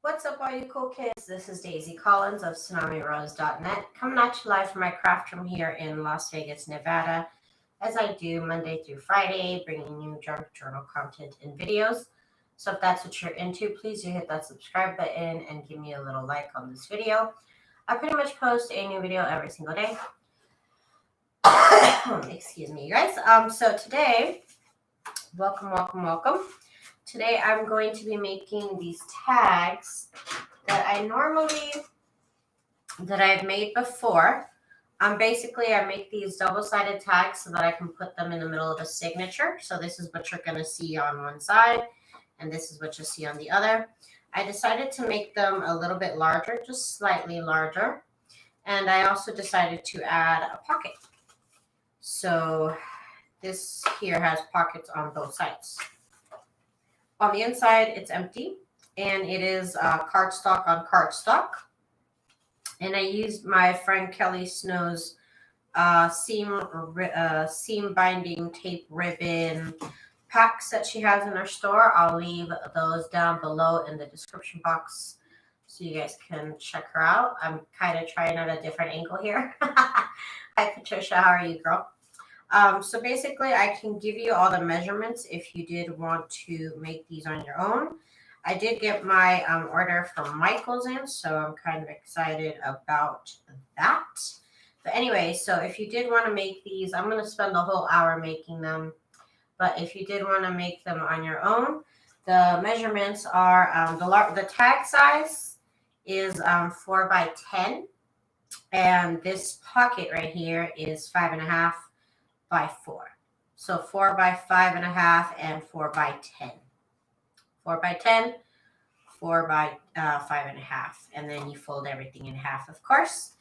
What's up, all you cool kids? This is Daisy Collins of TsunamiRose.net, coming at you live from my craft room here in Las Vegas, Nevada, as I do Monday through Friday, bringing you junk journal content and videos. So if that's what you're into, please do hit that subscribe button and give me a little like on this video. I pretty much post a new video every single day. Excuse me, you guys. So today, welcome. Today I'm going to be making these tags that I've made before. Basically, I make these double-sided tags so that I can put them in the middle of a signature. So this is what you're going to see on one side, and this is what you'll see on the other. I decided to make them a little bit larger, just slightly larger. And I also decided to add a pocket. So this here has pockets on both sides. On the inside, it's empty, and it is cardstock on cardstock. And I used my friend Kelly Snow's seam binding tape ribbon packs that she has in her store. I'll leave those down below in the description box so you guys can check her out. I'm kind of trying out a different angle here. Hi, Patricia. How are you, girl? So basically, I can give you all the measurements if you did want to make these on your own. I did get my order from Michael's in, so I'm kind of excited about that. But anyway, so if you did want to make these, I'm going to spend the whole hour making them. But if you did want to make them on your own, the measurements are the tag size is 4 by 10, and this pocket right here is 5.5 by 4. So 4 by 5.5 and 4 by 10. 4 by 10, 4 by 5.5. And then you fold everything in half, of course.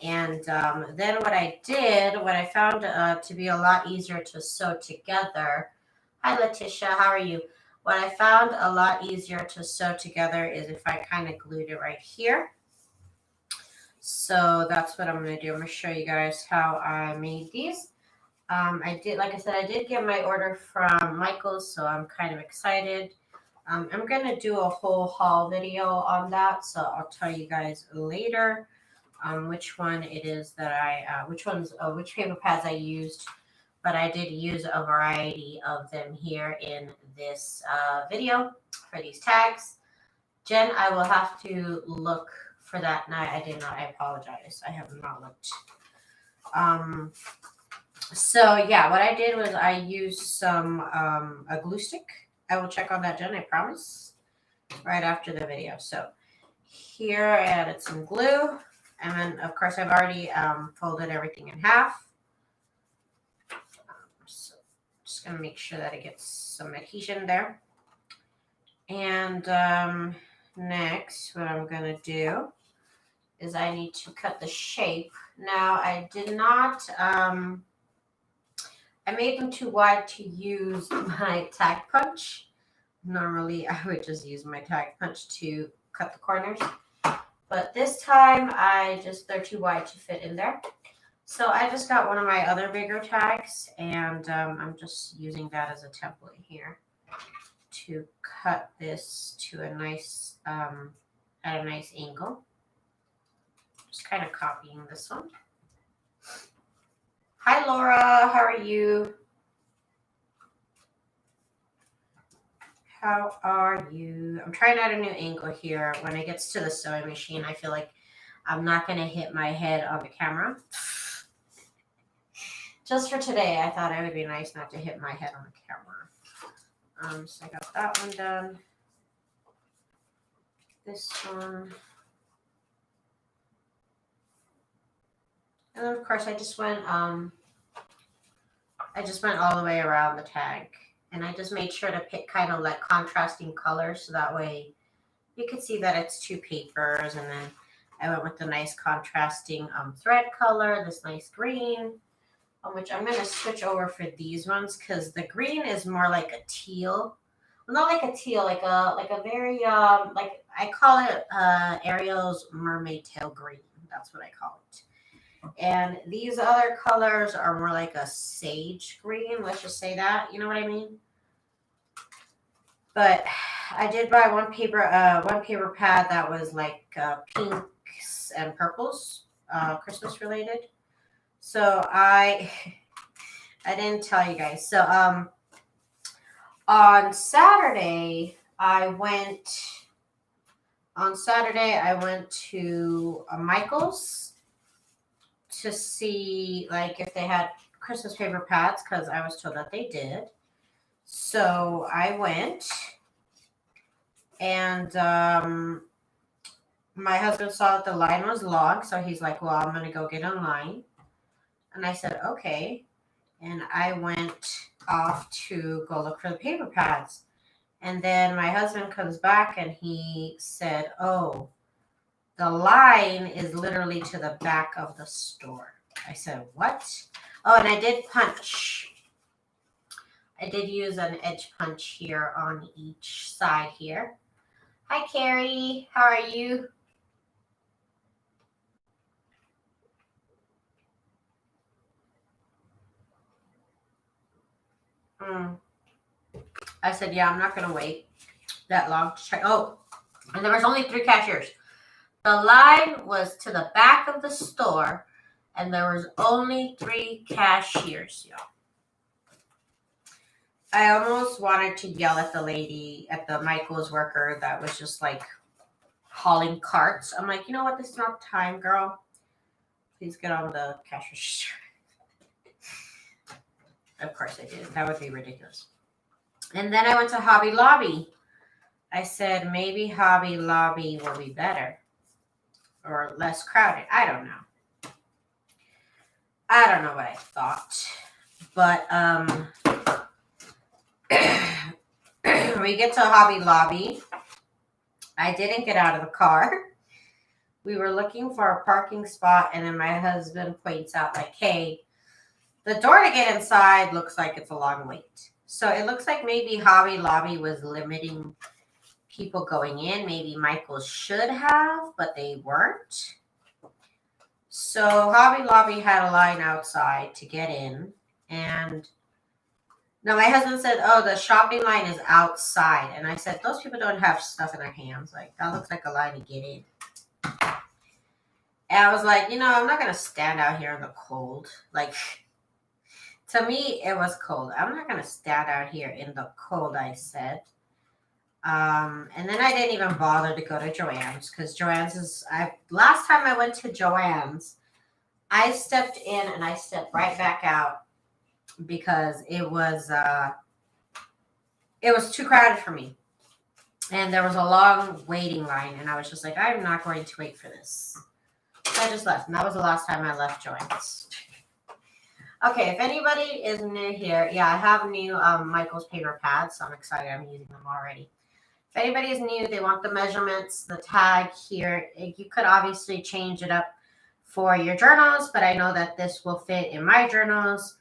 And then what I found to be a lot easier to sew together. Hi, Letitia. How are you? What I found a lot easier to sew together is if I kind of glued it right here. So that's what I'm going to do. I'm going to show you guys how I made these. Like I said, I did get my order from Michael's, so I'm kind of excited. I'm going to do a whole haul video on that, so I'll tell you guys later which one it is that which paper pads I used, but I did use a variety of them here in this video for these tags. Jen, I will have to look for that. No, I did not. I apologize. I have not looked. So yeah, what I did was I used some a glue stick. I will check on that, Jen, I promise, right after the video. So here I added some glue, and then of course I've already folded everything in half. So just gonna make sure that it gets some adhesion there. And next, what I'm gonna do is I need to cut the shape. Now I did not. I made them too wide to use my tag punch. Normally, I would just use my tag punch to cut the corners. But this time, they're too wide to fit in there. So I just got one of my other bigger tags, and I'm just using that as a template here to cut this to a nice, at a nice angle. Just kind of copying this one. Hi, Laura. How are you? How are you? I'm trying out a new angle here. When it gets to the sewing machine, I feel like I'm not going to hit my head on the camera. Just for today, I thought it would be nice not to hit my head on the camera. So I got that one done. This one. And then, of course, I just went all the way around the tag. And I just made sure to pick kind of like contrasting colors, so that way you could see that it's two papers. And then I went with the nice contrasting thread color, this nice green, which I'm going to switch over for these ones because the green is more like a teal. Well, not like a teal, like a very, like I call it Ariel's mermaid tail green. That's what I call it. And these other colors are more like a sage green. Let's just say that. You know what I mean? But I did buy one paper pad that was like pinks and purples, Christmas related. So I didn't tell you guys. So on Saturday I went to Michael's to see like if they had Christmas paper pads because I was told that they did. So I went, and my husband saw that the line was long, so he's like, well, I'm going to go get in line. And I said, okay. And I went off to go look for the paper pads. And then my husband comes back and he said, oh, the line is literally to the back of the store. I said, what? Oh, and I did punch. I did use an edge punch here on each side here. Hi, Carrie. How are you? I said, yeah, I'm not going to wait that long to check. Oh, and there was only 3 cashiers. The line was to the back of the store, and there was only 3 cashiers, y'all. I almost wanted to yell at the lady, at the Michael's worker that was just like hauling carts. I'm like, you know what? This is not time, girl. Please get on the cash register. Of course I did. That would be ridiculous. And then I went to Hobby Lobby. I said, maybe Hobby Lobby will be better or less crowded. I don't know. I don't know what I thought. But we get to Hobby Lobby. I didn't get out of the car. We were looking for a parking spot, and then my husband points out, like, hey, the door to get inside looks like it's a long wait. So it looks like maybe Hobby Lobby was limiting people going in. Maybe Michael's should have, but they weren't. So Hobby Lobby had a line outside to get in. And no, my husband said, oh, the shopping line is outside. And I said, those people don't have stuff in their hands. Like, that looks like a line to get in. And I was like, you know, I'm not going to stand out here in the cold. Like, to me, it was cold. I'm not going to stand out here in the cold, I said. And then I didn't even bother to go to Joann's because Joann's is, last time I went to Joann's, I stepped in and I stepped right back out because it was too crowded for me. And there was a long waiting line, and I was just like, I'm not going to wait for this. So I just left, and that was the last time I left Joann's. Okay, if anybody is new here, yeah, I have new Michael's paper pads, so I'm excited. I'm using them already. If anybody is new, they want the measurements, the tag here. You could obviously change it up for your journals, but I know that this will fit in my journals.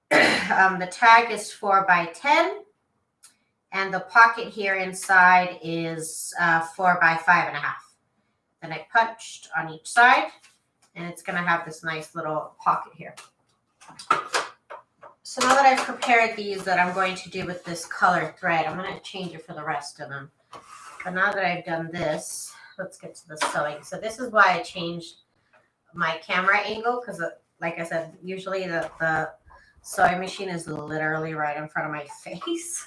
The tag is 4 by 10, and the pocket here inside is 4 by 5.5. Then I punched on each side, and it's going to have this nice little pocket here. So now that I've prepared these that I'm going to do with this color thread, I'm going to change it for the rest of them. But now that I've done this, let's get to the sewing. So this is why I changed my camera angle, because like I said, usually the sewing machine is literally right in front of my face.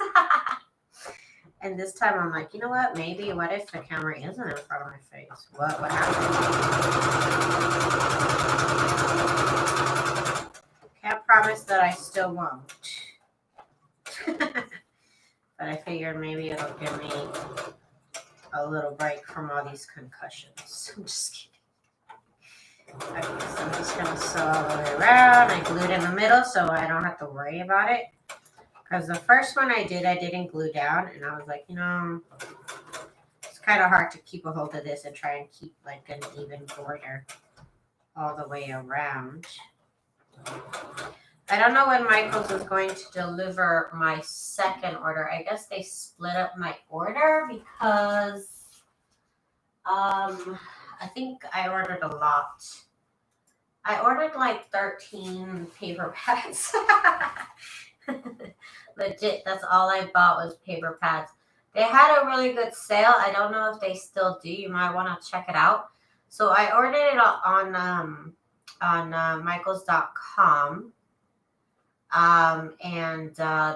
And this time I'm like, you know what? Maybe what if the camera isn't in front of my face? What happened? Can't promise that I still won't. But I figured maybe it'll give me a little break from all these concussions. I'm just kidding. Okay, so I'm just going to sew all the way around. I glued in the middle so I don't have to worry about it. Because the first one I didn't glue down. And I was like, you know, it's kind of hard to keep a hold of this and try and keep like an even border all the way around. I don't know when Michael's is going to deliver my second order. I guess they split up my order because I think I ordered a lot. I ordered like 13 paper pads. Legit, that's all I bought was paper pads. They had a really good sale. I don't know if they still do. You might want to check it out. So I ordered it on Michaels.com.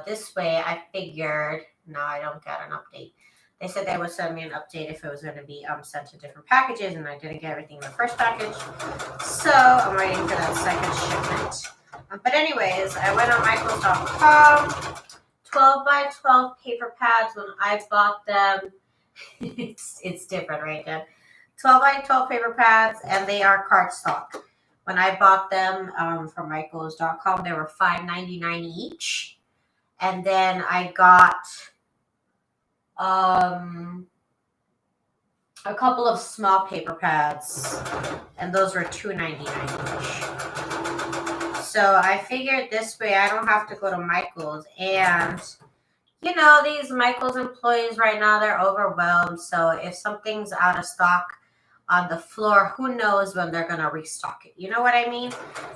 This way I figured, no, I don't get an update. They said they would send me an update if it was going to be sent to different packages, and I didn't get everything in the first package. So I'm waiting for that second shipment. But anyways, I went on Michaels.com. 12 by 12 paper pads. When I bought them, it's different, right, Jen? 12 by 12 paper pads, and they are cardstock. When I bought them from Michaels.com, they were $5.99 each. And then I got a couple of small paper pads, and those were $2.99 each. So I figured this way I don't have to go to Michaels. And, you know, these Michaels employees right now, they're overwhelmed. So if something's out of stock on the floor, who knows when they're going to restock it. You know what I mean?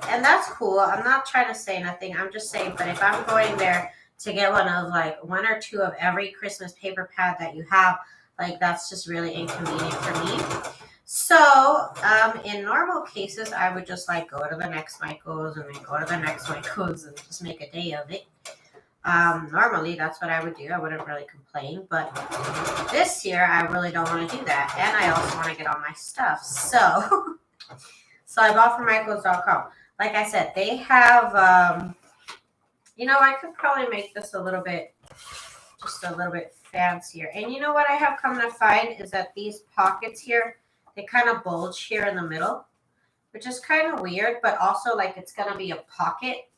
And that's cool. I'm not trying to say nothing. I'm just saying, but if I'm going there to get one or two of every Christmas paper pad that you have, like, that's just really inconvenient for me. So in normal cases, I would just like go to the next Michaels and then go to the next Michaels and just make a day of it. Normally that's what I would do. I wouldn't really complain, but this year I really don't want to do that, and I also want to get all my stuff. So I bought from Michaels.com. Like I said, they have you know, I could probably make this a little bit fancier. And you know what I have come to find is that these pockets here, they kind of bulge here in the middle, which is kind of weird, but also like it's going to be a pocket.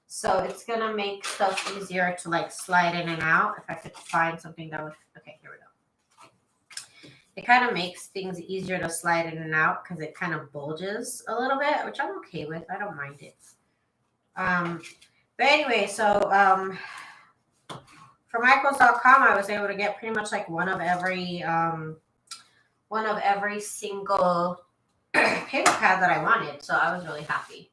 So it's going to make stuff easier to like slide in and out. If I could find something that would, okay, here we go. It kind of makes things easier to slide in and out because it kind of bulges a little bit, which I'm okay with. I don't mind it. But anyway, so for Michaels.com, I was able to get pretty much like one of every single paper pad that I wanted. So I was really happy.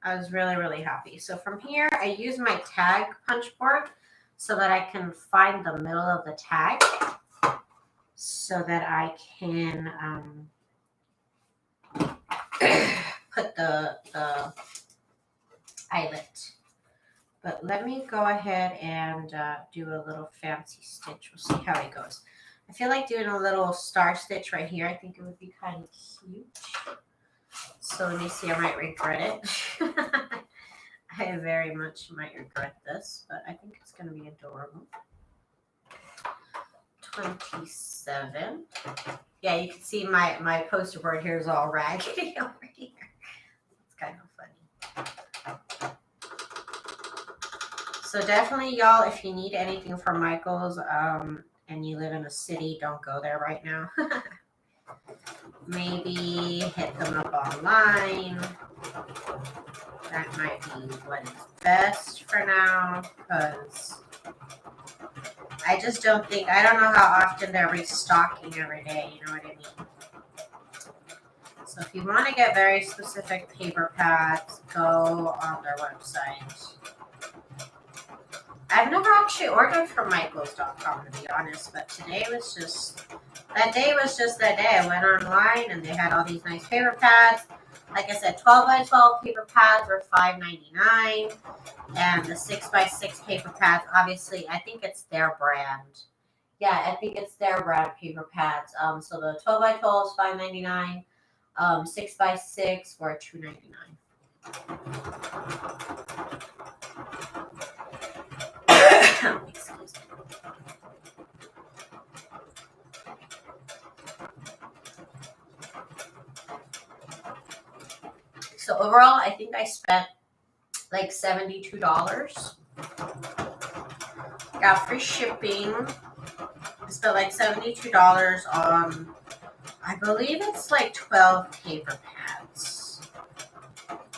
I was really, really happy. So from here, I use my tag punch board so that I can find the middle of the tag so that I can put the eyelet. But let me go ahead and do a little fancy stitch. We'll see how it goes. I feel like doing a little star stitch right here. I think it would be kind of cute. So let me see. I might regret it. I very much might regret this, but I think it's going to be adorable. 27. Yeah, you can see my poster board here is all raggedy over here. It's kind of funny. So definitely, y'all, if you need anything from Michaels and you live in a city, don't go there right now. Maybe hit them up online. That might be what is best for now, because I just don't think, I don't know how often they're restocking every day, you know what I mean? So if you want to get very specific paper pads, go on their website. I've never actually ordered from Michaels.com, to be honest, but today was just, that day was just that day. I went online and they had all these nice paper pads. Like I said, 12 by 12 paper pads were $5.99, and the 6 by 6 paper pads, obviously, I think it's their brand. Yeah, I think it's their brand paper pads. So the 12 by 12 is $5.99. 6 by 6 were $2.99. Excuse me. So overall, I think I spent like $72. Got free shipping. I spent like $72 on, I believe it's like 12 paper pads.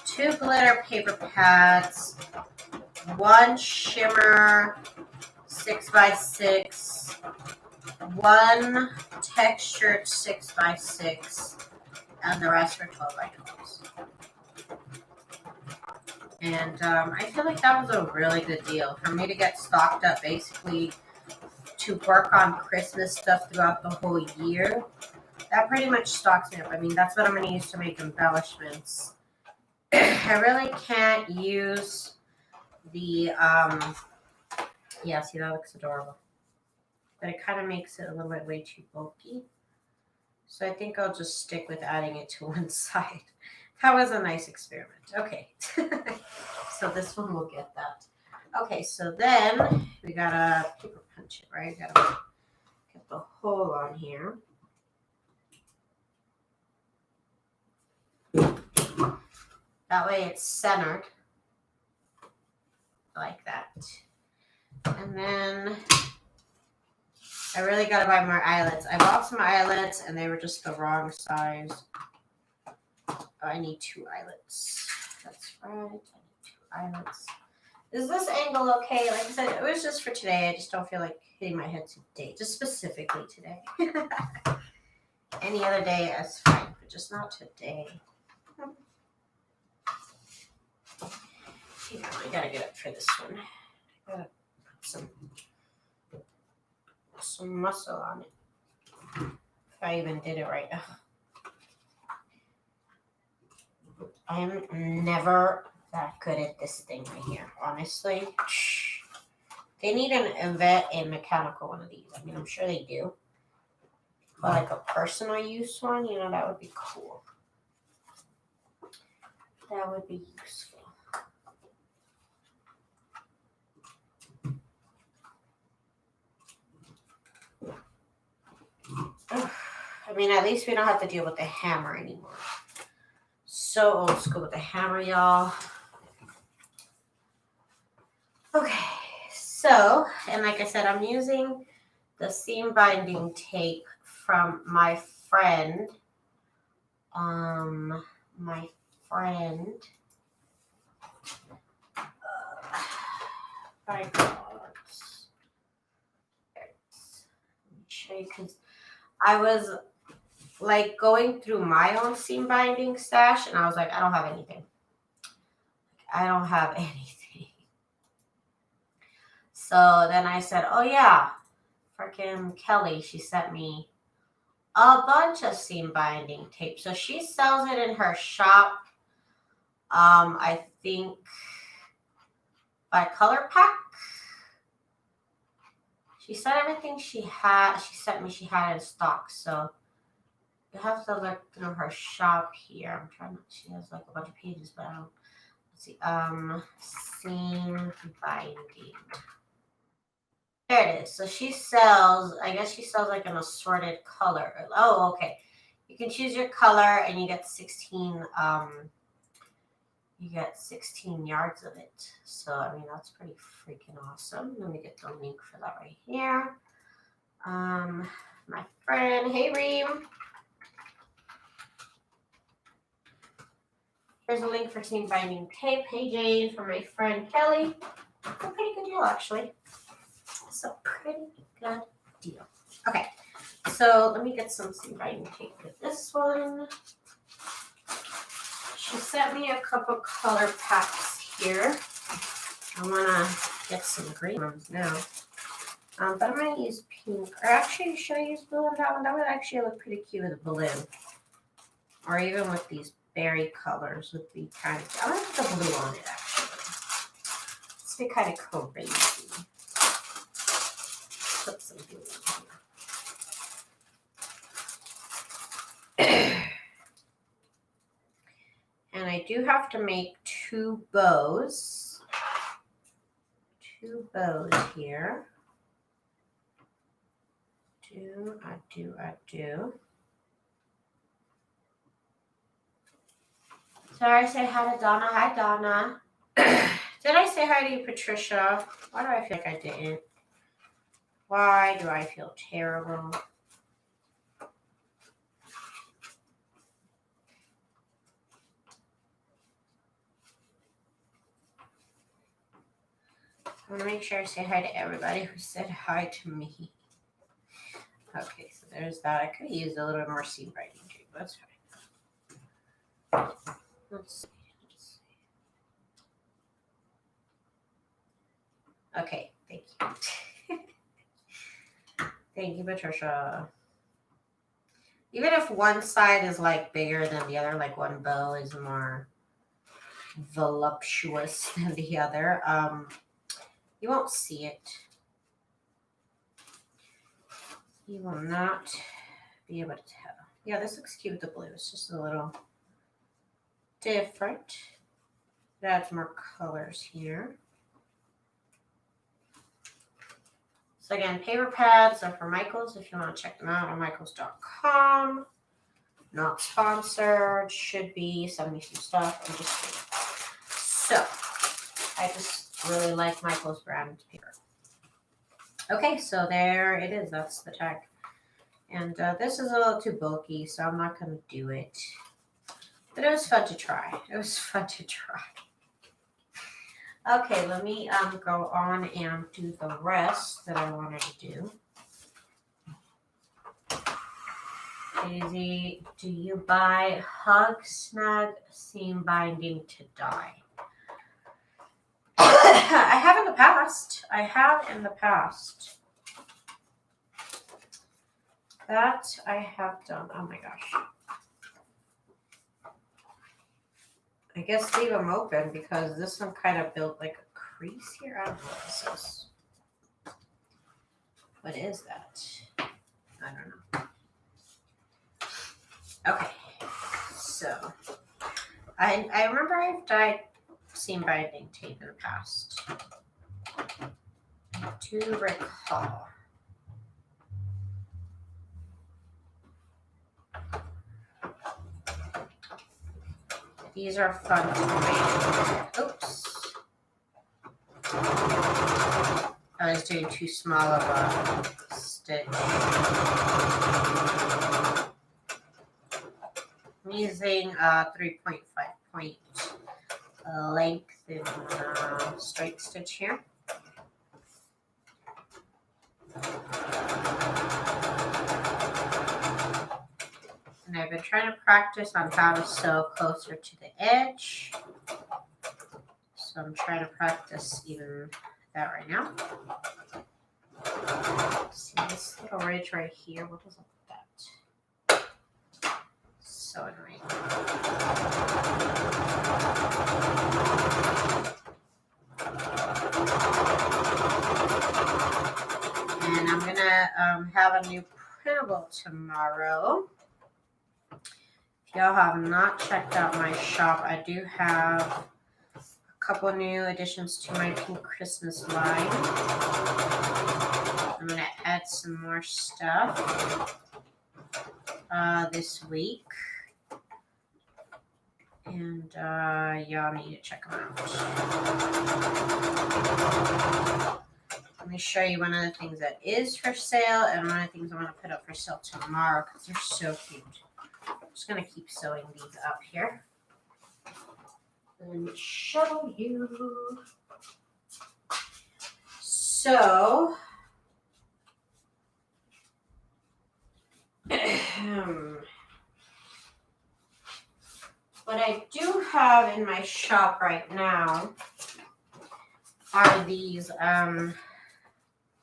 2 glitter paper pads. 1 shimmer 6 by 6, 1 textured 6 by 6, and the rest were 12 by 12s. And I feel like that was a really good deal for me to get stocked up basically to work on Christmas stuff throughout the whole year, that pretty much stocks me up. I mean, that's what I'm going to use to make embellishments. I really can't use the, yeah, see, that looks adorable. But it kind of makes it a little bit way too bulky. So I think I'll just stick with adding it to one side. That was a nice experiment. Okay. So this one will get that. Okay, so then we gotta paper punch it, right? Gotta get the hole on here. That way it's centered like that. And then I really gotta buy more eyelets. I bought some eyelets and they were just the wrong size. Oh, I need 2 eyelets. That's right. I need 2 eyelets. Is this angle okay? Like I said, it was just for today. I just don't feel like hitting my head today. Just specifically today. Any other day is fine, but just not today. Hang on, I gotta get up for this one. I gotta put some muscle on it. If I even did it right. I am never that good at this thing right here, honestly. They need an invent a mechanical one of these. I mean, I'm sure they do. But like a personal use one, you know, that would be cool. That would be useful. I mean, at least we don't have to deal with the hammer anymore. So old school with the hammer, y'all. Okay, so, and like I said, I'm using the seam binding tape from my friend. My friend. My God. Let me show you, because I was like going through my own seam binding stash and I was like, I don't have anything. I don't have anything. So then I said, oh yeah, freaking Kelly, she sent me a bunch of seam binding tape. So she sells it in her shop. I think by color pack. She said everything she sent me, she had in stock. So you have to look through her shop here. I'm trying to, she has like a bunch of pages, but I don't, let's see, seam binding. There it is. So she sells, I guess she sells like an assorted color. Oh, okay. You can choose your color and you get 16 yards of it. So I mean that's pretty freaking awesome. Let me get the link for that right here. My friend, hey Reem. Here's a link for seam binding tape. Hey Jane, for my friend Kelly. It's a pretty good deal actually. It's a pretty good deal. Okay, so let me get some seam binding tape with this one. She sent me a couple color packs here. I want to get some green ones now. But I'm going to use pink. Or actually, should I use blue on that one? That would actually look pretty cute with blue. Or even with these berry colors would be kind of... I'm going to put the blue on it, actually. It's be kind of crazy. Put some blue in here. And I do have to make 2 bows. 2 bows here. I do. Sorry, I say hi to Donna. Hi, Donna. Did I say hi to you, Patricia? Why do I feel like I didn't? Why do I feel terrible? I want to make sure I say hi to everybody who said hi to me. Okay, so there's that. I could have used a little bit more seam binding tape. That's fine. Let's see. Okay, thank you. Thank you, Patricia. Even if one side is like bigger than the other, like one bow is more voluptuous than the other, you won't see it. You will not be able to tell. Yeah, this looks cute with the blue. It's just a little different. It adds more colors here. So again, paper pads are for Michaels if you want to check them out on michaels.com. Not sponsored. Should be. Send me some stuff. I'm just kidding. So I just really like Michaels brand paper. Okay, so there it is. That's the tag. And this is a little too bulky, so I'm not going to do it. But it was fun to try. It was fun to try. Okay, let me go on and do the rest that I wanted to do. Daisy, do you buy Hug Snug Seam Binding to dye? I have in the past. I have in the past. That I have done. Oh my gosh. I guess leave them open because this one kind of built like a crease here. I don't know what this is. What is that? I don't know. Okay. So, I remember I've dyed seam binding tape in the past. I do recall. These are fun to make. Oops. I was doing too small of a stitch. I'm using 3.5 point length in straight stitch here. And I've been trying to practice on how to sew closer to the edge. So I'm trying to practice even that right now. See this little ridge right here? What is up with that? So annoying. And I'm gonna have a new printable tomorrow. If y'all have not checked out my shop, I do have a couple new additions to my Pink Christmas line. I'm gonna add some more stuff this week. And y'all need to check them out. Let me show you one of the things that is for sale and one of the things I'm going to put up for sale tomorrow because they're so cute. I'm just going to keep sewing these up here. And show you. So, what I do have in my shop right now are these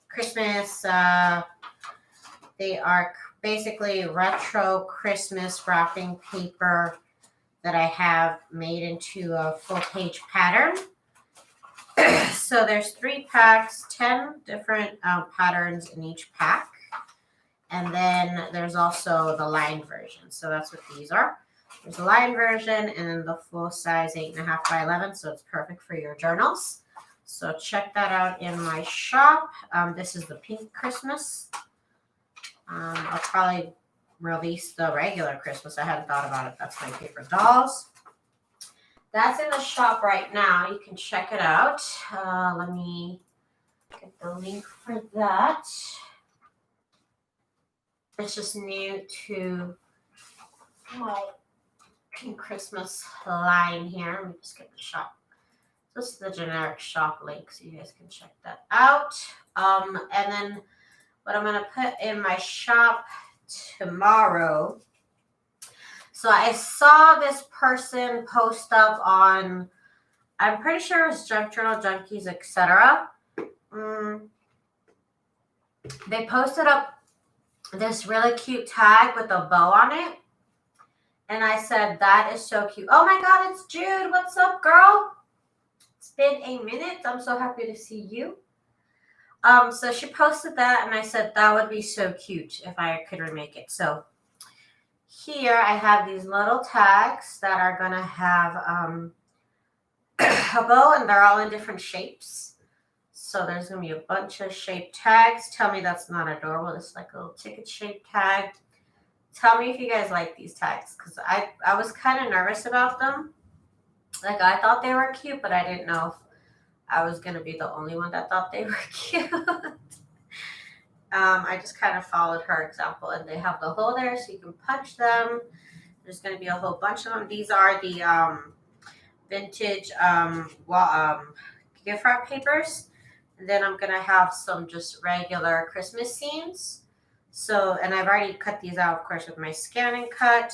Christmas, they are basically retro Christmas wrapping paper that I have made into a full page pattern. So there's 3 packs, 10 different patterns in each pack. And then there's also the lined version. So that's what these are. There's a lined version and then the full size 8.5 by 11. So it's perfect for your journals. So check that out in my shop. This is the Pink Christmas. I'll probably release the regular Christmas. I hadn't thought about it. That's my paper dolls. That's in the shop right now. You can check it out. Let me get the link for that. It's just new to my Pink Christmas line here. Let me just get the shop. This is the generic shop link, so you guys can check that out. And then what I'm going to put in my shop tomorrow. So I saw this person post up on, I'm pretty sure it was Junk Journal Junkies, etc. They posted up this really cute tag with a bow on it. And I said, that is so cute. Oh my God, it's Jude. What's up, girl? It's been a minute. I'm so happy to see you. So she posted that, and I said that would be so cute if I could remake it. So here I have these little tags that are gonna have a bow, and they're all in different shapes. So there's gonna be a bunch of shaped tags. Tell me that's not adorable. It's like a little ticket shaped tag. Tell me if you guys like these tags, because I was kind of nervous about them. Like, I thought they were cute, but I didn't know if I was going to be the only one that thought they were cute. I just kind of followed her example, and they have the hole there so you can punch them. There's going to be a whole bunch of them. These are the vintage gift wrap papers. And then I'm going to have some just regular Christmas scenes. So, and I've already cut these out, of course, with my scan and cut.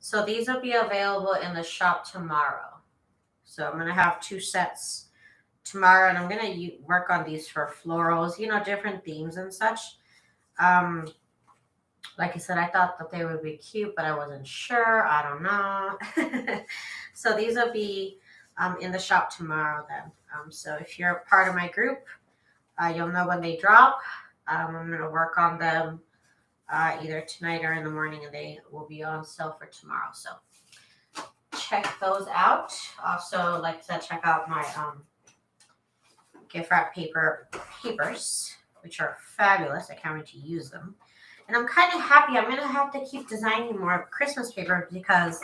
So these will be available in the shop tomorrow. So I'm going to have 2 sets tomorrow, and I'm going to work on these for florals, you know, different themes and such. Like I said, I thought that they would be cute, but I wasn't sure. I don't know. So these will be in the shop tomorrow then. So if you're a part of my group, you'll know when they drop. I'm going to work on them either tonight or in the morning, and they will be on sale for tomorrow. So check those out. Also, like I said, check out my gift wrap papers, which are fabulous. I can't wait to use them. And I'm kind of happy. I'm going to have to keep designing more Christmas paper, because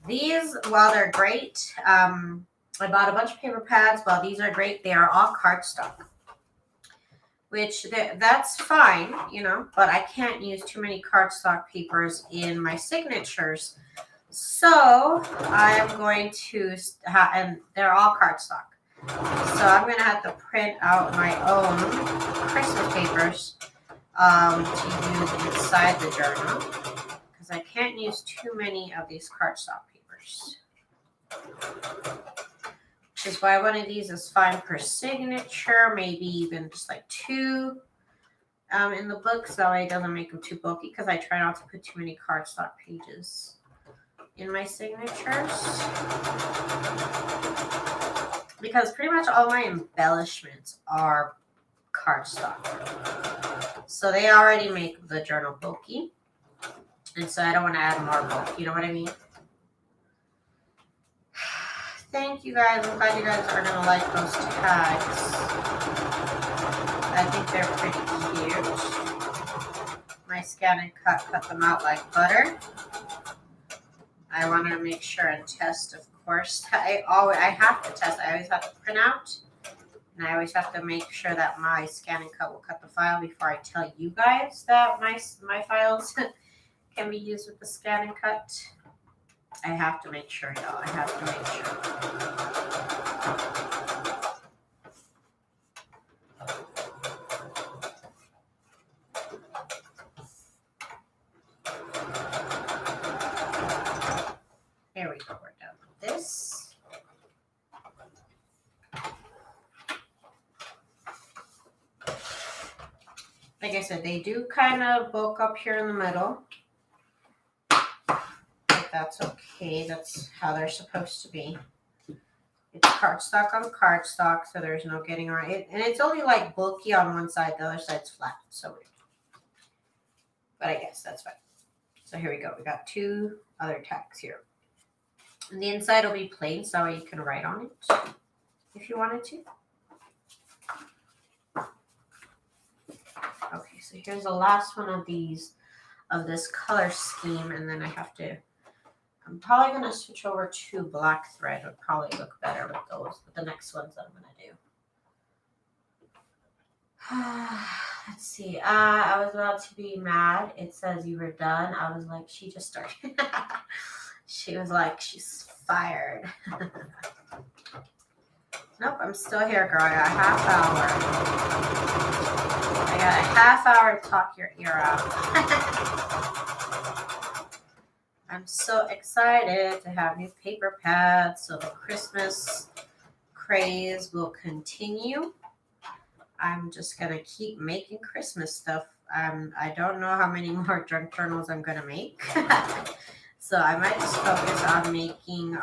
these, while they're great, I bought a bunch of paper pads. While these are great, they are all cardstock, which that's fine, you know, but I can't use too many cardstock papers in my signatures. So I am going to, and they're all cardstock. So I'm going to have to print out my own Christmas papers to use inside the journal, because I can't use too many of these cardstock papers. Which is why one of these is fine per signature, maybe even just like 2 in the book, so that way it doesn't make them too bulky, because I try not to put too many cardstock pages in my signatures, because pretty much all my embellishments are cardstock, so they already make the journal bulky, and so I don't want to add more bulk, you know what I mean? Thank you guys. I'm glad you guys are going to like those tags. I think they're pretty cute. My scan and cut them out like butter. I want to make sure and test, of course. I have to test. I always have to print out. And I always have to make sure that my scan and cut will cut the file before I tell you guys that my files can be used with the scan and cut. I have to make sure, y'all. I have to make sure. There we go. We're done with this. Like I said, they do kind of bulk up here in the middle. That's okay. That's how they're supposed to be. It's cardstock on cardstock, so there's no getting around it. And it's only like bulky on one side, the other side's flat. So weird. But I guess that's fine. So here we go. We got 2 other tags here. And the inside will be plain, so you can write on it if you wanted to. Okay, so here's the last one of these, of this color scheme, and then I have to, I'm probably going to switch over to black thread. It would probably look better with those, with the next ones that I'm going to do. Let's see. I was about to be mad. It says you were done. I was like, she just started. She was like, she's fired. Nope, I'm still here, girl. I got a half hour. I got a half hour to talk your ear out. I'm so excited to have new paper pads, so the Christmas craze will continue. I'm just gonna keep making Christmas stuff. I don't know how many more junk journals I'm gonna make. So I might just focus on making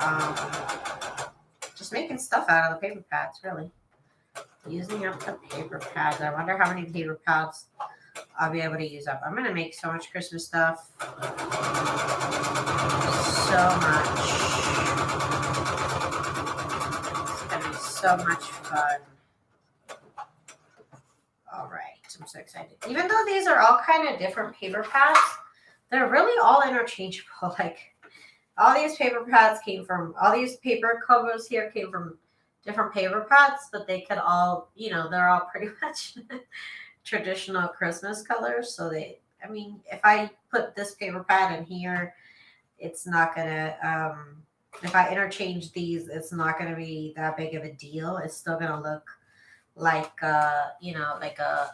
just making stuff out of the paper pads, really. Using up the paper pads. I wonder how many paper pads I'll be able to use up. I'm gonna make so much Christmas stuff. So much. It's gonna be so much fun. All right, I'm so excited. Even though these are all kind of different paper pads, they're really all interchangeable. Like all these paper pads came from, all these paper covers here came from different paper pads, but they could all, you know, they're all pretty much traditional Christmas colors. So they, I mean, if I put this paper pad in here, it's not gonna, if I interchange these, it's not gonna be that big of a deal. It's still gonna look like, you know, like a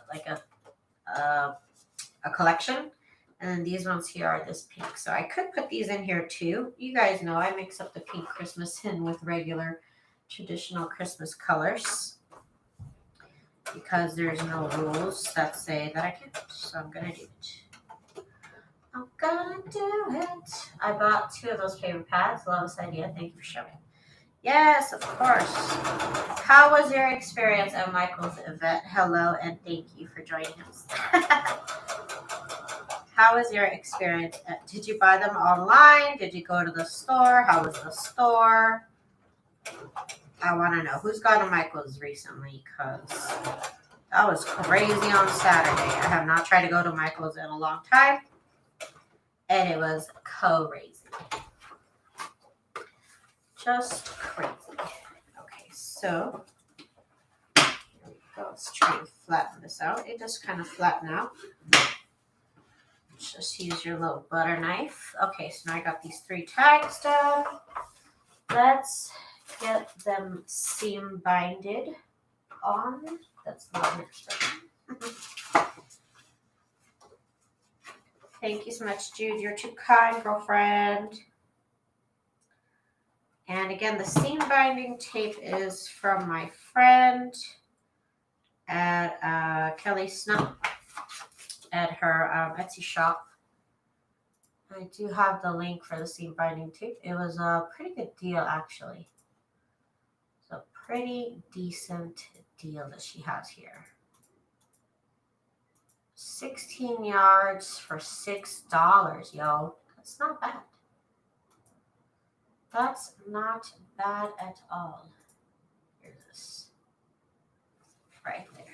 collection. And then these ones here are this pink. So I could put these in here too. You guys know I mix up the pink Christmas in with regular traditional Christmas colors because there's no rules that say that I can't. So I'm going to do it. I'm going to do it. I bought 2 of those paper pads. Love this idea. Thank you for showing. Yes, of course. How was your experience at Michael's event? Hello and thank you for joining us. How was your experience? Did you buy them online? Did you go to the store? How was the store? I want to know who's gone to Michael's recently because that was crazy on Saturday. I have not tried to go to Michael's in a long time, and it was crazy. Just crazy. Okay, so here we go. Let's try and flatten this out. It does kind of flatten out. Just use your little butter knife. Okay, so now I got these 3 tags done. Let's get them seam binded on. That's the one next. Thank you so much, Jude. You're too kind, girlfriend. And again, the seam binding tape is from my friend at Kelly Snow at her Etsy shop. I do have the link for the seam binding tape. It was a pretty good deal, actually. It's a pretty decent deal that she has here. 16 yards for $6, yo. That's not bad. That's not bad at all. Here's this. Right there.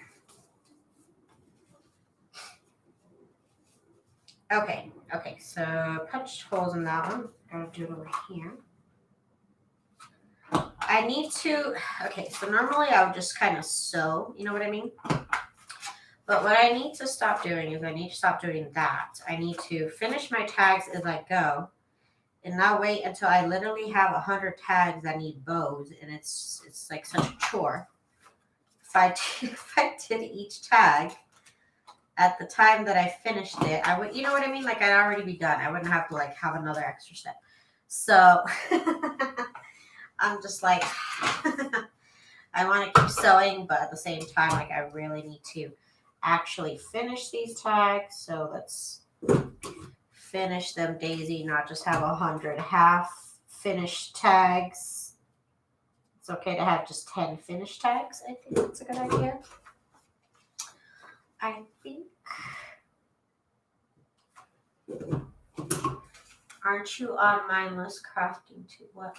Okay, so punched holes in that one. I'm gonna do it over here. I need to, okay, so normally I would just kind of sew, you know what I mean? But what I need to stop doing is I need to stop doing that. I need to finish my tags as I go and not wait until I literally have 100 tags that need bows, and it's like such a chore. If I did each tag at the time that I finished it, I would, you know what I mean? Like I'd already be done. I wouldn't have to like have another extra step. So I'm just like, I want to keep sewing, but at the same time, like I really need to actually finish these tags. So let's finish them, Daisy, not just have 100 half finished tags. It's okay to have just 10 finished tags. I think that's a good idea. I think. Aren't you on mindless crafting too? What?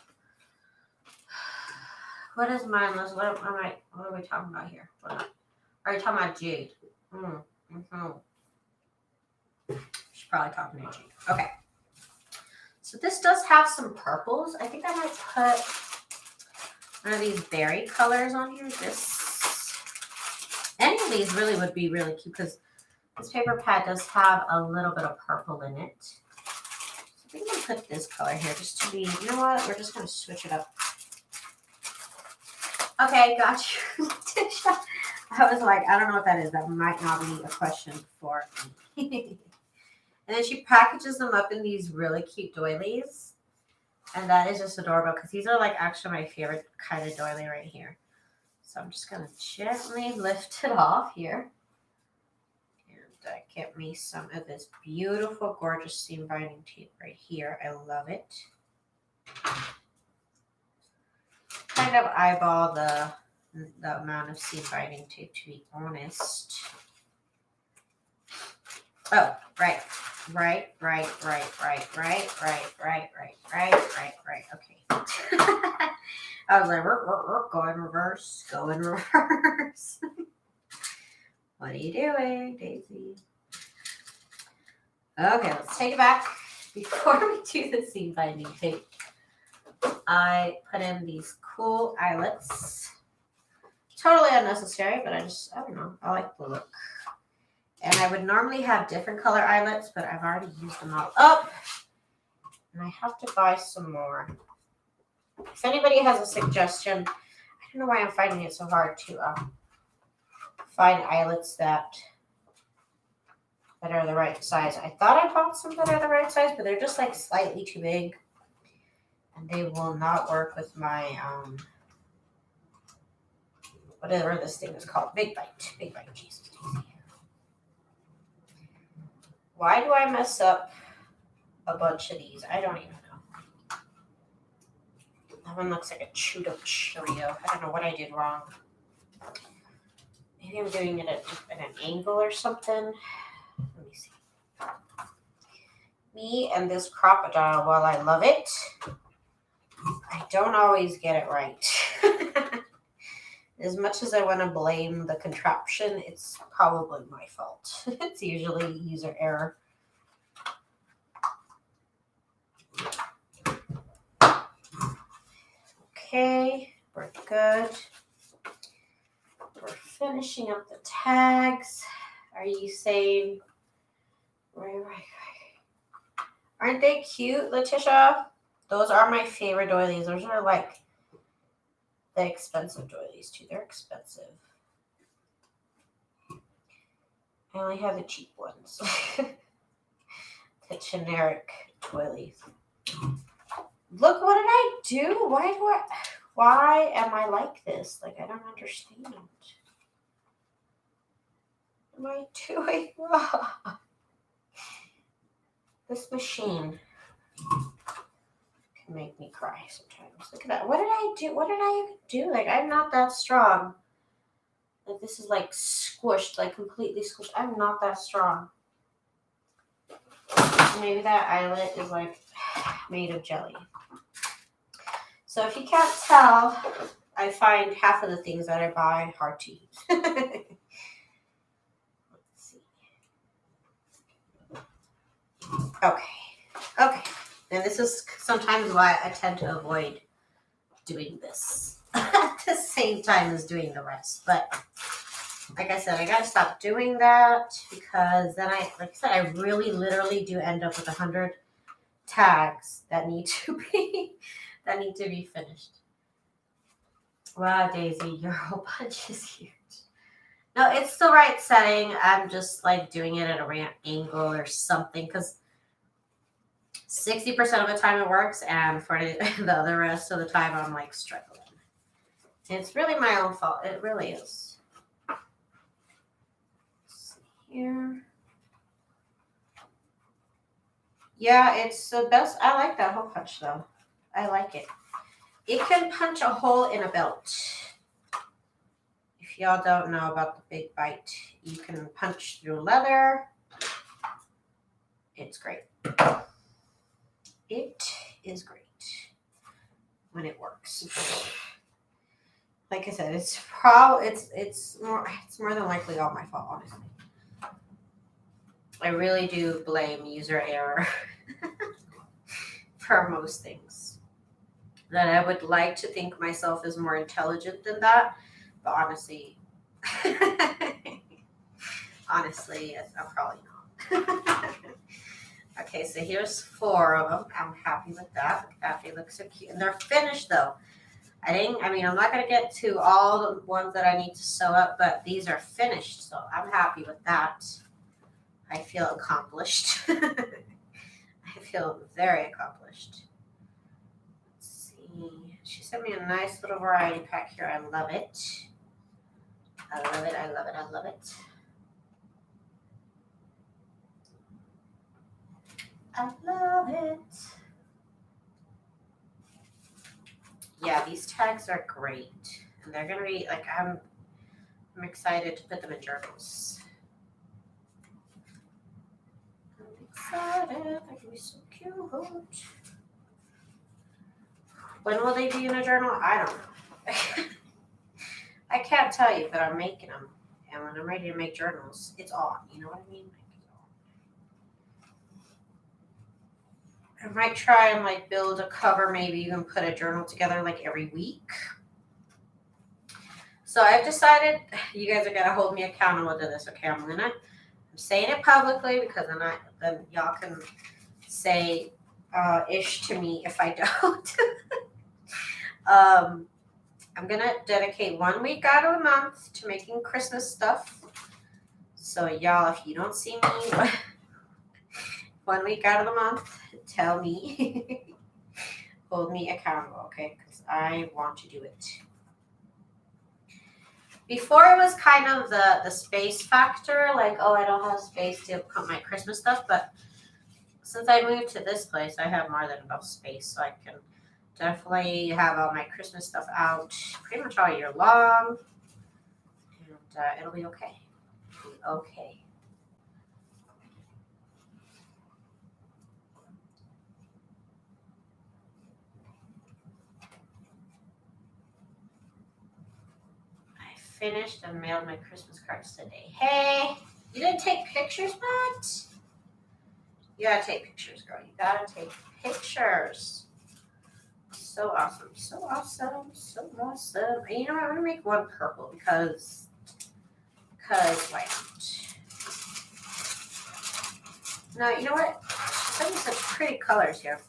What is mindless? What are we talking about here? Are you talking about Jade? She's probably talking to Jade. Okay. So this does have some purples. I think I might put one of these berry colors on here. Any of these really would be really cute because this paper pad does have a little bit of purple in it. So I think I'm gonna put this color here just to be, you know what? We're just gonna switch it up. Okay, got you. I was like, I don't know what that is. That might not be a question for me. And then she packages them up in these really cute doilies. And that is just adorable because these are like actually my favorite kind of doily right here. So I'm just going to gently lift it off here. And get me some of this beautiful, gorgeous seam binding tape right here. I love it. Kind of eyeball the amount of seam binding tape, to be honest. Oh, right. Okay. I was like, go in reverse, go in reverse. What are you doing, Daisy? Okay, let's take it back. Before we do the seam binding tape, I put in these cool eyelets. Totally unnecessary, but I don't know, I like the look. And I would normally have different color eyelets, but I've already used them all up. And I have to buy some more. If anybody has a suggestion, I don't know why I'm finding it so hard to find eyelets that are the right size. I thought I bought some that are the right size, but they're just like slightly too big. And they will not work with my, whatever this thing is called. Big Bite. Big Bite. Jesus. Why do I mess up a bunch of these? I don't even know. That one looks like a chewed up Cheerio. I don't know what I did wrong. Maybe I'm doing it at an angle or something. Let me see. Me and this Crop-A-Dile, while I love it, I don't always get it right. As much as I want to blame the contraption, it's probably my fault. It's usually user error. Okay, we're good. We're finishing up the tags. Are you saying, right. Aren't they cute, Letitia? Those are my favorite doilies. Those are like the expensive doilies too. They're expensive. I only have the cheap ones. The generic doilies. Look, what did I do? Why am I like this? Like, I don't understand. What am I doing wrong? This machine can make me cry sometimes. Look at that. What did I do? What did I even do? Like, I'm not that strong. Like, this is like squished, like completely squished. I'm not that strong. Maybe that eyelet is like made of jelly. So if you can't tell, I find half of the things that I buy hard to use. Let's see. Okay. And this is sometimes why I tend to avoid doing this at the same time as doing the rest. But like I said, I gotta stop doing that because then I really literally do end up with 100 tags that need to be finished. Wow, Daisy, your whole bunch is huge. No, it's the right setting. I'm just like doing it at a rant angle or something because 60% of the time it works, and for the other rest of the time I'm like struggling. It's really my own fault. It really is. Let's see here. Yeah, it's the best. I like that hole punch though. I like it. It can punch a hole in a belt. If y'all don't know about the Big Bite, you can punch through leather. It's great. It is great when it works. Like I said, it's more than likely all my fault, honestly. I really do blame user error for most things. That I would like to think myself as more intelligent than that, but honestly, I'm probably not. Okay, so here's 4 of them. I'm happy with that. They look so cute, and they're finished though. I'm not gonna get to all the ones that I need to sew up, but these are finished, so I'm happy with that. I feel accomplished. I feel very accomplished. Let's see. She sent me a nice little variety pack here. I love it. I love it, I love it, I love it. I love it. Yeah, these tags are great. And they're gonna be like I'm excited to put them in journals. I'm excited. They're gonna be so cute. When will they be in a journal? I don't know. I can't tell you, but I'm making them. And when I'm ready to make journals, it's on. You know what I mean? I might try and like build a cover, maybe even put a journal together like every week. So I've decided you guys are gonna hold me accountable to this. Okay, I'm saying it publicly because then y'all can say ish to me if I don't. I'm gonna dedicate 1 week out of the month to making Christmas stuff. So y'all, if you don't see me 1 week out of the month, tell me. Hold me accountable, okay? Because I want to do it. Before it was kind of the space factor, like, oh, I don't have space to put my Christmas stuff, but since I moved to this place, I have more than enough space, so I can definitely have all my Christmas stuff out pretty much all year long, and it'll be okay. It'll be okay. I finished and mailed my Christmas cards today. Hey, you didn't take pictures, but you gotta take pictures, girl. You gotta take pictures. So awesome, so awesome, so awesome. And you know what? I'm gonna make one purple because why not? Now, you know what? Some of such pretty colors here.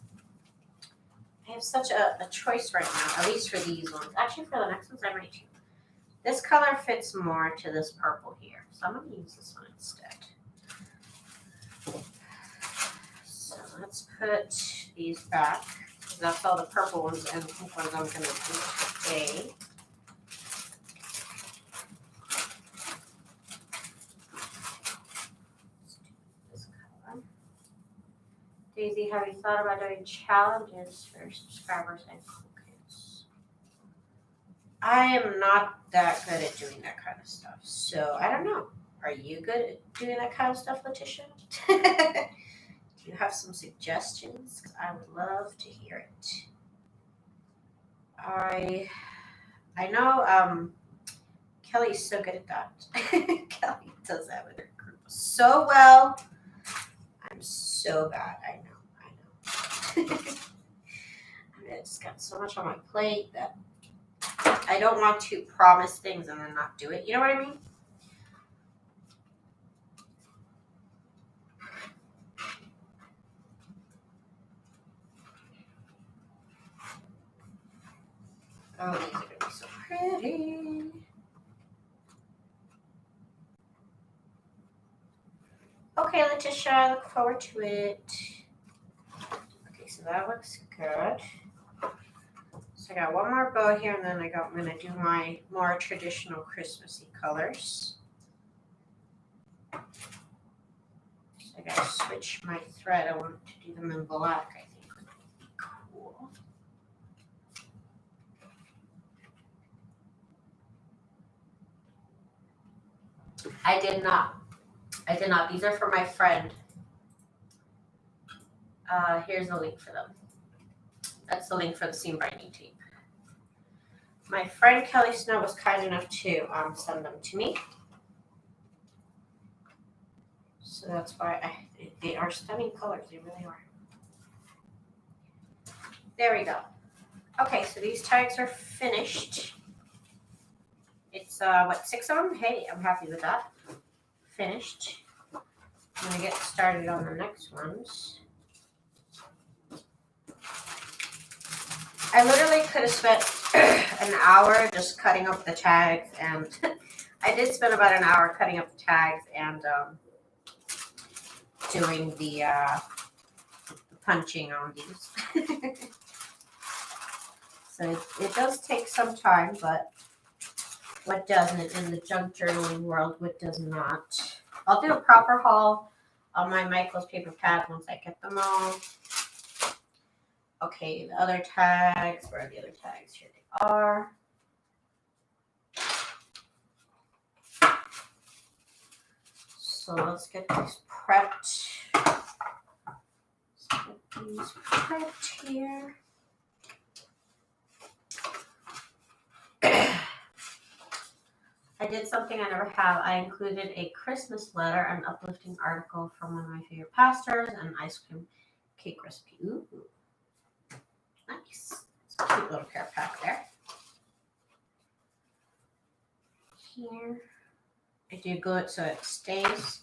I have such a choice right now, at least for these ones. Actually, for the next ones, I might too. This color fits more to this purple here, so I'm going to use this one instead. So let's put these back. That's all the purple ones and pink ones I'm going to do today. This color. Daisy, have you thought about doing challenges for subscribers and cookits? I am not that good at doing that kind of stuff, so I don't know. Are you good at doing that kind of stuff, Letitia? Do you have some suggestions? I would love to hear it. I know Kelly's so good at that. Kelly does that with her group so well. I'm so bad. I know. I just got so much on my plate that I don't want to promise things and then not do it. You know what I mean? Oh, these are going to be so pretty. Okay, Letitia, I look forward to it. Okay, so that looks good. So I got one more bow here, and then I'm going to do my more traditional Christmassy colors. So I got to switch my thread. I want to do them in black, I think would be cool. I did not. These are for my friend. Here's the link for them. That's the link for the seam binding tape. My friend Kelly Snow was kind enough to send them to me. So that's why they are stunning colors. They really are. There we go. Okay, so these tags are finished. It's, 6 of them? Hey, I'm happy with that. Finished. I'm going to get started on the next ones. I literally could have spent an hour just cutting up the tags, and I did spend about an hour cutting up the tags and doing the punching on these. So it does take some time, but What doesn't in the junk journaling world? What does not? I'll do a proper haul on my Michaels paper pad once I get them all. Okay, the other tags. Where are the other tags? Here they are. So let's get these prepped. Let's get these prepped here. I did something I never have. I included a Christmas letter, an uplifting article from one of my favorite pastors, and an ice cream cake recipe. Ooh, nice. It's a cute little care pack there. Here. I do glue it so it stays.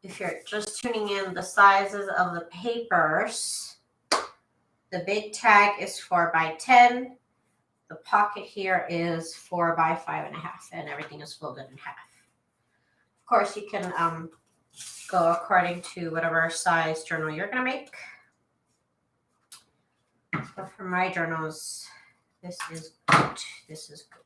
If you're just tuning in, the sizes of the papers, the big tag is 4 by 10. The pocket here is 4 by 5.5, and everything is folded in half. Of course, you can go according to whatever size journal you're going to make. But for my journals, this is good. This is good.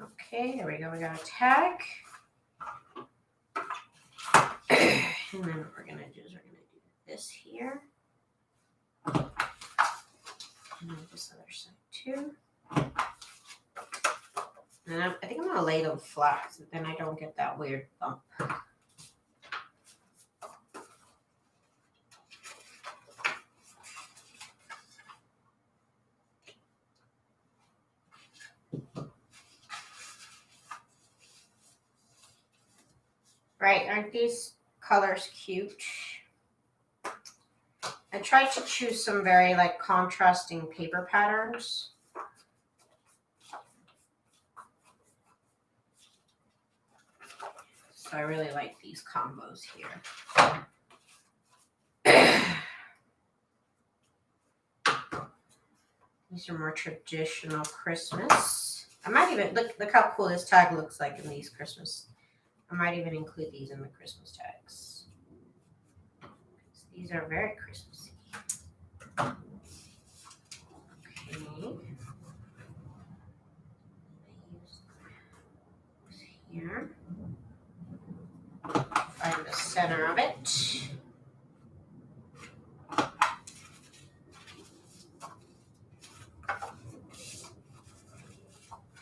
Okay, here we go. We got a tag. And then what we're going to do is we're going to do this here. And then this other side too. And I think I'm going to lay them flat so then I don't get that weird bump. Right, aren't these colors cute? I tried to choose some very like contrasting paper patterns. So I really like these combos here. These are more traditional Christmas. I might even look how cool this tag looks like in these Christmas. I might even include these in the Christmas tags. These are very Christmassy. Okay. Here. Find the center of it.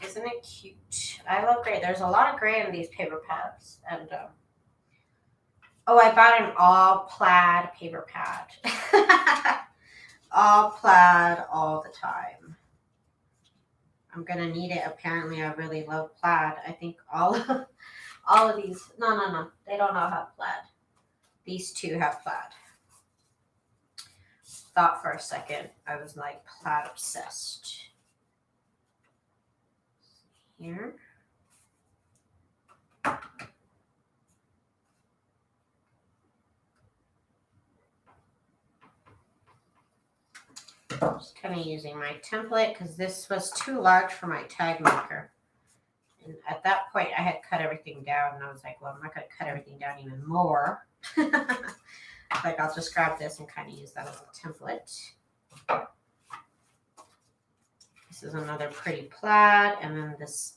Isn't it cute? I love gray. There's a lot of gray in these paper pads. And oh, I bought an all plaid paper pad. All plaid all the time. I'm gonna need it. Apparently, I really love plaid. I think all of these. No. They don't all have plaid. These two have plaid. Thought for a second I was like plaid obsessed. Here. Just kind of using my template because this was too large for my tag maker. And at that point, I had cut everything down, and I was like, well, I'm not going to cut everything down even more. Like, I'll just grab this and kind of use that as a template. This is another pretty plaid, and then this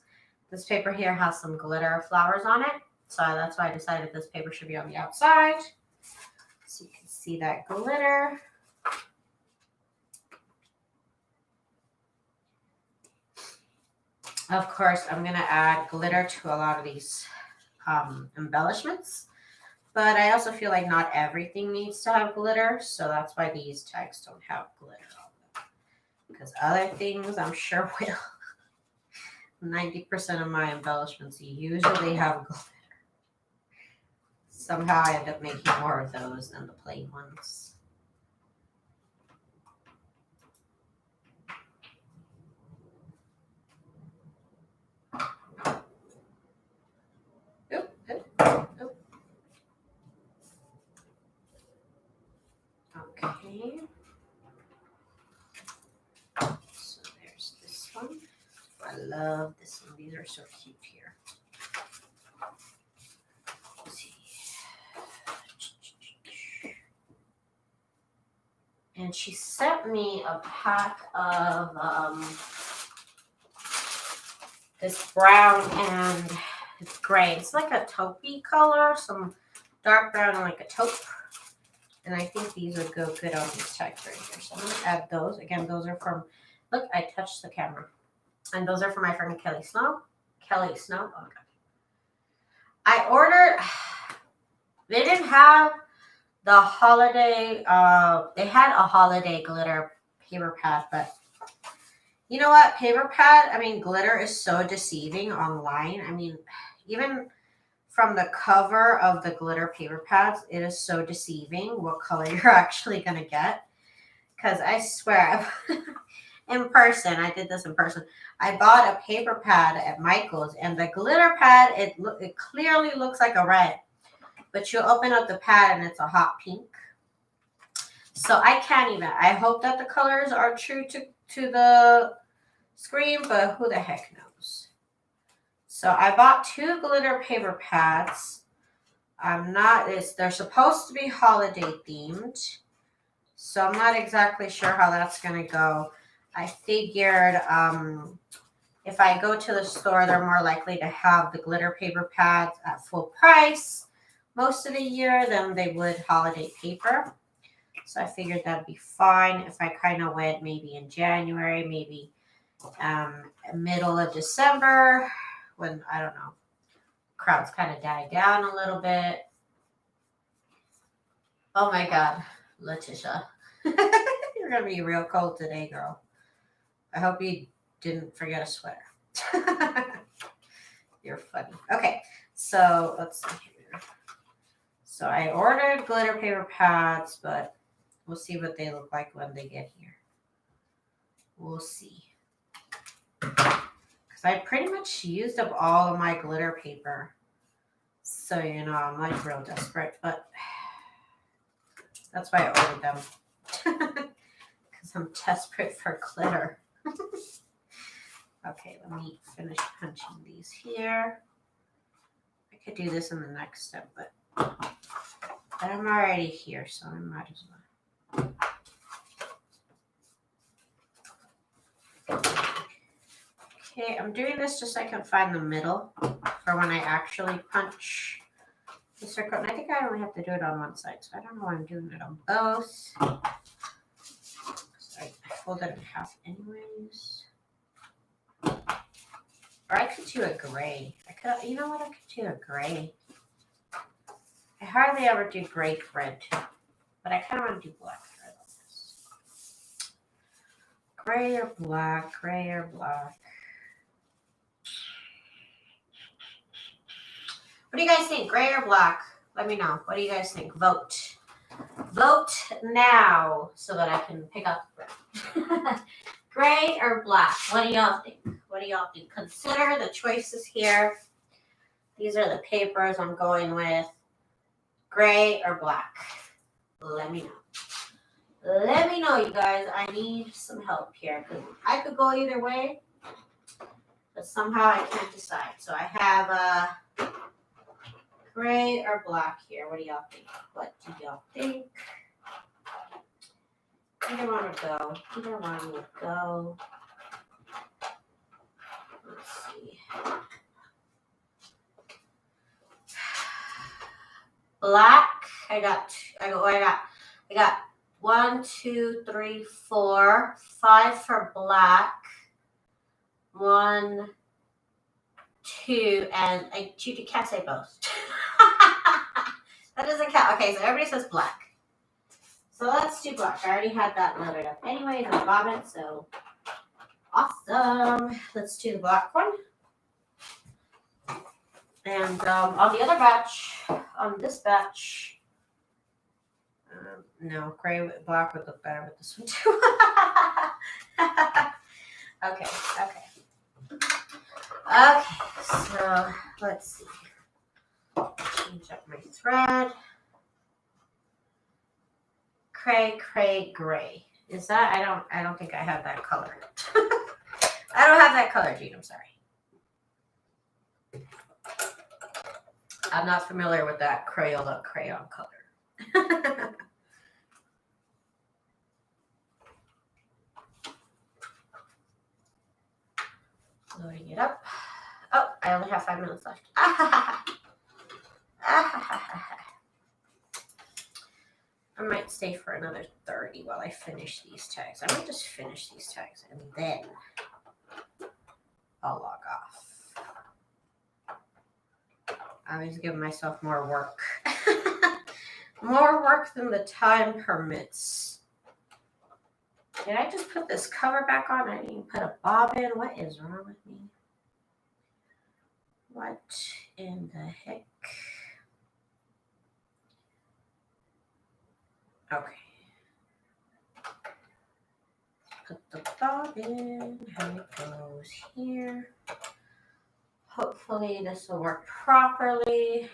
paper here has some glitter flowers on it. So that's why I decided this paper should be on the outside. So you can see that glitter. Of course, I'm going to add glitter to a lot of these embellishments. But I also feel like not everything needs to have glitter. So that's why these tags don't have glitter on them. Because other things, I'm sure will. 90% of my embellishments usually have glitter. Somehow I end up making more of those than the plain ones. Okay. So there's this one. I love this one. These are so cute here. Let's see. And she sent me a pack of this brown and it's gray. It's like a taupey color, some dark brown and like a taupe. And I think these would go good on these tags right here. So I'm going to add those. Again, those are from, look, I touched the camera. And those are from my friend Kelly Snow. Kelly Snow. Oh, God. I ordered, they didn't have the holiday, they had a holiday glitter paper pad, but you know what? Paper pad, I mean, glitter is so deceiving online. I mean, even from the cover of the glitter paper pads, it is so deceiving what color you're actually going to get. Because I swear, in person, I did this in person. I bought a paper pad at Michael's, and the glitter pad, it clearly looks like a red. But you open up the pad, and it's a hot pink. So I can't even. I hope that the colors are true to the screen, but who the heck knows? So I bought 2 glitter paper pads. They're supposed to be holiday themed. So I'm not exactly sure how that's going to go. I figured if I go to the store, they're more likely to have the glitter paper pads at full price most of the year than they would holiday paper. So I figured that'd be fine if I kind of went maybe in January, maybe middle of December when, I don't know, crowds kind of died down a little bit. Oh my God, Letitia. You're going to be real cold today, girl. I hope you didn't forget a sweater. You're funny. Okay, so let's see here. So I ordered glitter paper pads, but we'll see what they look like when they get here. We'll see. Because I pretty much used up all of my glitter paper. So, you know, I'm like real desperate, but that's why I ordered them. Because I'm desperate for glitter. Okay, let me finish punching these here. I could do this in the next step, but I'm already here, so I might as well. Okay, I'm doing this just so I can find the middle for when I actually punch the circle. And I think I only have to do it on one side, so I don't know why I'm doing it on both. Sorry, I folded it in half anyways. Or I could do a gray. You know what? I could do a gray. I hardly ever do gray thread, but I kind of want to do black thread on this. Gray or black, gray or black. What do you guys think? Gray or black? Let me know. What do you guys think? Vote. Vote now so that I can pick up gray or black. What do y'all think? What do y'all think? Consider the choices here. These are the papers I'm going with. Gray or black? Let me know. Let me know, you guys. I need some help here because I could go either way, but somehow I can't decide. So I have gray or black here. What do y'all think? What do y'all think? Either one would go. Either one would go. Let's see. Black. I got 1, 2, 3, 4, 5 for black. 1, 2, and you can't say both. That doesn't count. Okay, so everybody says black. So let's do black. I already had that loaded up anyways on bobbin, so awesome. Let's do the black one. And on the other batch, on this batch, no, gray, black would look better with this one too. Okay, so let's see. Change up my thread. Gray. Is that? I don't think I have that color. I don't have that color, Gene. I'm sorry. I'm not familiar with that Crayola crayon color. Loading it up. Oh, I only have 5 minutes left. I might stay for another 30 while I finish these tags. I might just finish these tags and then I'll log off. I always give myself more work. More work than the time permits. Did I just put this cover back on? I didn't even put a bob in. What is wrong with me? What in the heck? Okay. Put the bob in. How it goes here. Hopefully this will work properly.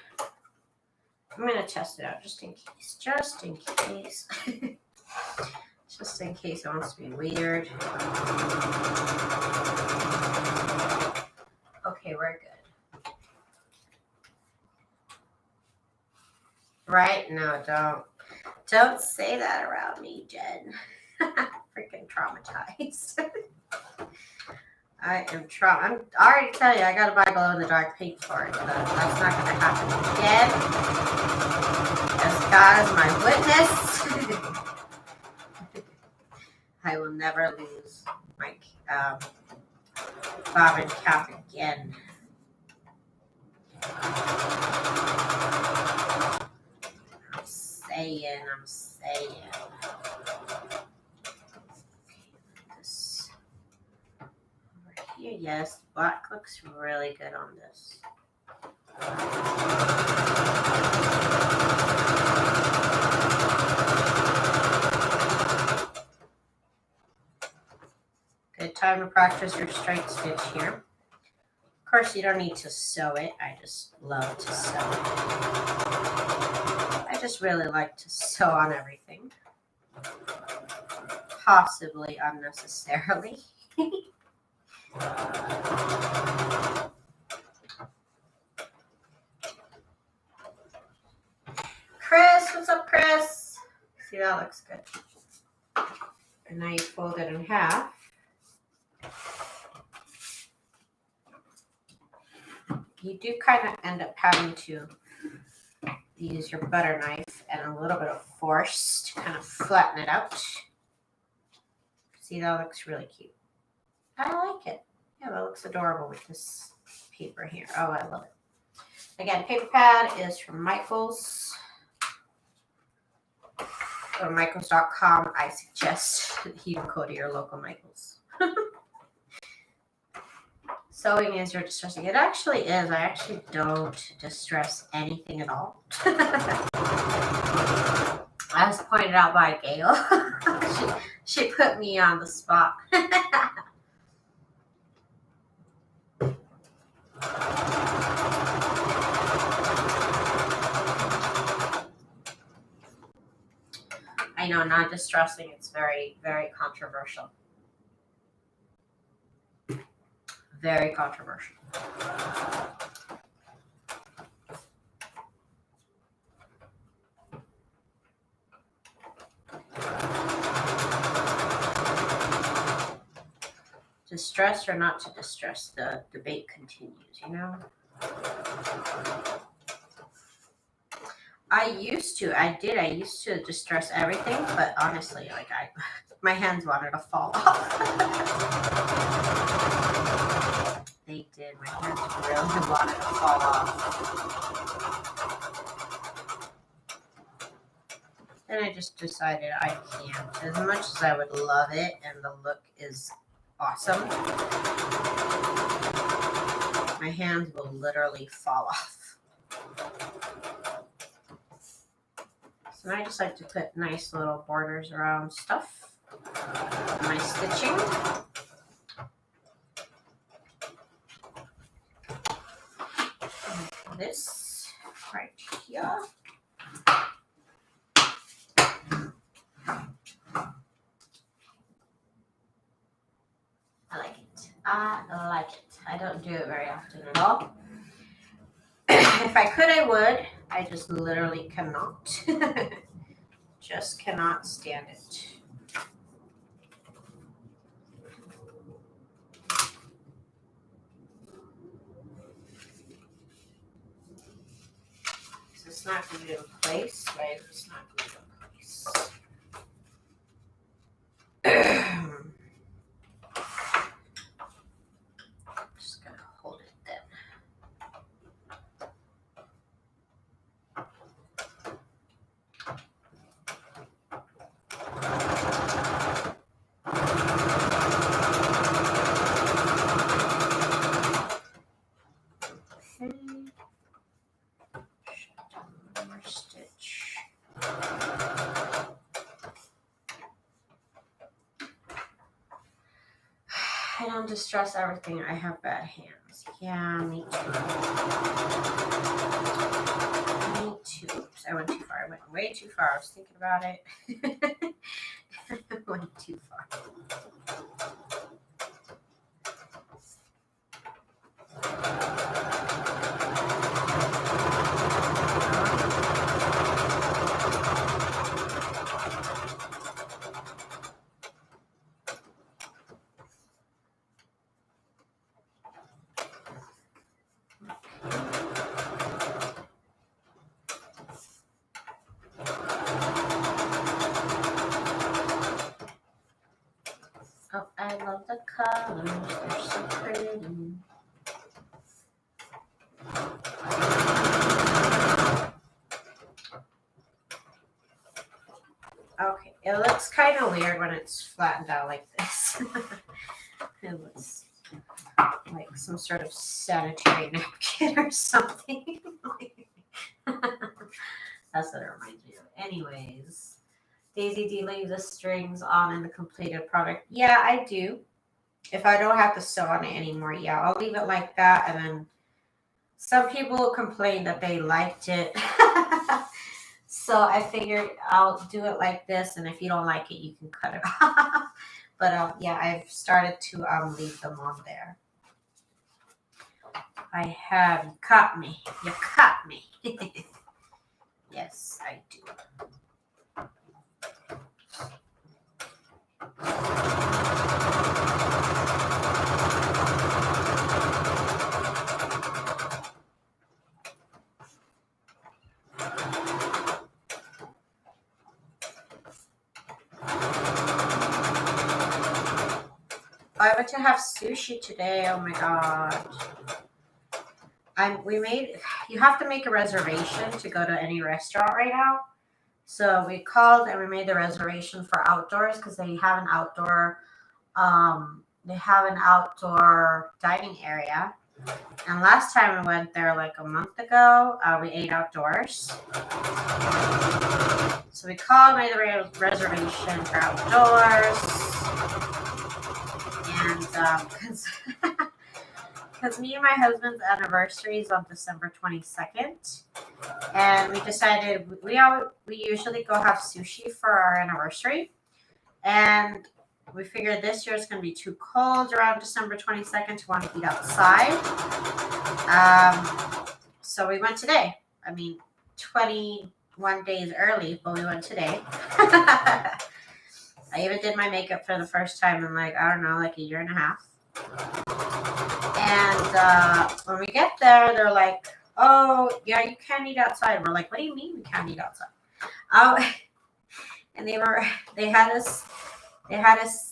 I'm going to test it out just in case. Just in case. Just in case it wants to be weird. Okay, we're good. Right? No, don't say that around me, Jen. Freaking traumatized. I am I'm already telling you, I gotta buy glow in the dark paint for it, but that's not gonna happen again. As God is my witness, I will never lose my bobbin cap again. I'm saying. This over here, yes, black looks really good on this. Good time to practice your straight stitch here. Of course, you don't need to sew it. I just love to sew it. I just really like to sew on everything. Possibly unnecessarily. Chris, what's up, Chris? See, that looks good. And now you fold it in half. You do kind of end up having to use your butter knife and a little bit of force to kind of flatten it out. See, that looks really cute. I like it. Yeah, that looks adorable with this paper here. Oh, I love it. Again, paper pad is from Michaels. Go to Michaels.com. I suggest you go to your local Michaels. Sewing is your distressing. It actually is. I actually don't distress anything at all. As pointed out by Gail. she put me on the spot. I know, not distressing. It's very, very controversial. Very controversial. Distress or not to distress, the debate continues, you know? I used to distress everything, but honestly, like my hands wanted to fall off. They did. My hands really wanted to fall off. Then I just decided I can't. As much as I would love it and the look is awesome, my hands will literally fall off. So I just like to put nice little borders around stuff. My stitching. And this right here. I like it. I like it. I don't do it very often at all. If I could, I would. I just literally cannot. Just cannot stand it. it's not glued in place, right? It's not glued in place. Just gonna hold it then. One more stitch. I don't distress everything. I have bad hands. Yeah, me too. Me too. Oops, I went too far. I went way too far. I was thinking about it. I went too far. Oh, I love the colors. They're so pretty. Okay, it looks kind of weird when it's flattened out like this. It looks like some sort of sanitary napkin or something. That's what it reminds me of. Anyways, Daisy D leaves the strings on in the completed product. Yeah, I do. If I don't have to sew on it anymore, yeah, I'll leave it like that. And then some people complain that they liked it. So I figured I'll do it like this. And if you don't like it, you can cut it off. But yeah, I've started to leave them on there. I have. You caught me. You caught me. Yes, I do. I went to have sushi today. Oh my god. You have to make a reservation to go to any restaurant right now. So we called and we made the reservation for outdoors because they have an outdoor dining area. And last time we went there like a month ago, we ate outdoors. So we called, made the reservation for outdoors. And because me and my husband's anniversary is on December 22nd, and we decided we usually go have sushi for our anniversary, and we figured this year it's going to be too cold around December 22nd to want to eat outside. So we went today. I mean, 21 days early, but we went today. I even did my makeup for the first time in like, I don't know, like a year and a half. And when we get there, they're like, oh, yeah, you can't eat outside. We're like, what do you mean we can't eat outside? Oh, and they had us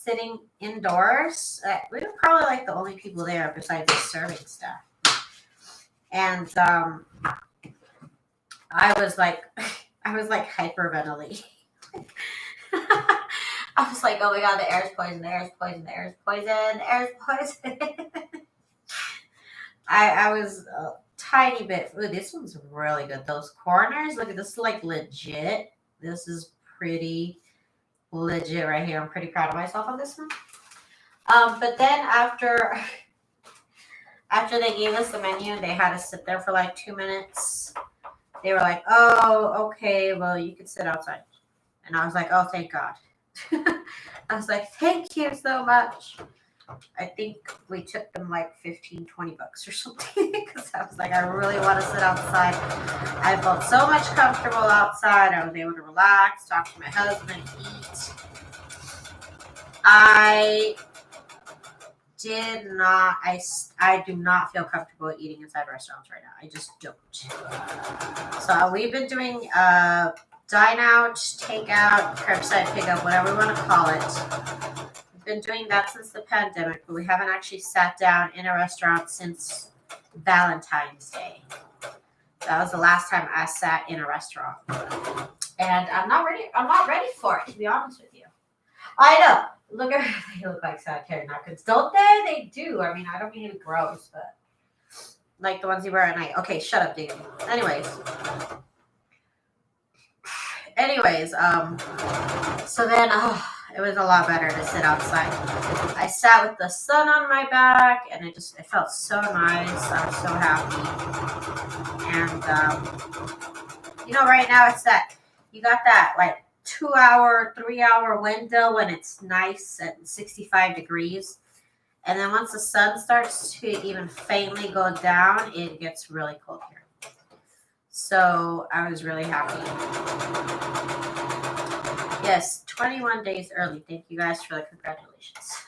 sitting indoors. We were probably like the only people there besides the serving staff. And I was like hyperventilating. I was like, oh my god, the air's poison, the air's poison, the air's poison, the air's poison. I was a tiny bit. Ooh, this one's really good. Those corners, look at this, like legit. This is pretty legit right here. I'm pretty proud of myself on this one. But then after they gave us the menu, they had us sit there for like 2 minutes. They were like, oh, okay, well, you can sit outside. And I was like, oh, thank God. I was like, thank you so much. I think we tipped them like $15, $20 or something because I was like, I really want to sit outside. I felt so much comfortable outside. I was able to relax, talk to my husband, eat. I I do not feel comfortable eating inside restaurants right now. I just don't. So we've been doing dine out, takeout, curbside pickup, whatever we want to call it. We've been doing that since the pandemic, but we haven't actually sat down in a restaurant since Valentine's Day. That was the last time I sat in a restaurant. And I'm not ready for it, to be honest with you. I know. Look at they look like sanitary napkins, don't they? They do. I mean, I don't mean to be gross, but like the ones you wear at night. Okay, shut up, dude. Anyways, so then it was a lot better to sit outside. I sat with the sun on my back, and it felt so nice. I was so happy. And right now it's that you got that like 2-hour, 3-hour window when it's nice at 65 degrees. And then once the sun starts to even faintly go down, it gets really cold here. So I was really happy. Yes, 21 days early. Thank you guys for the congratulations.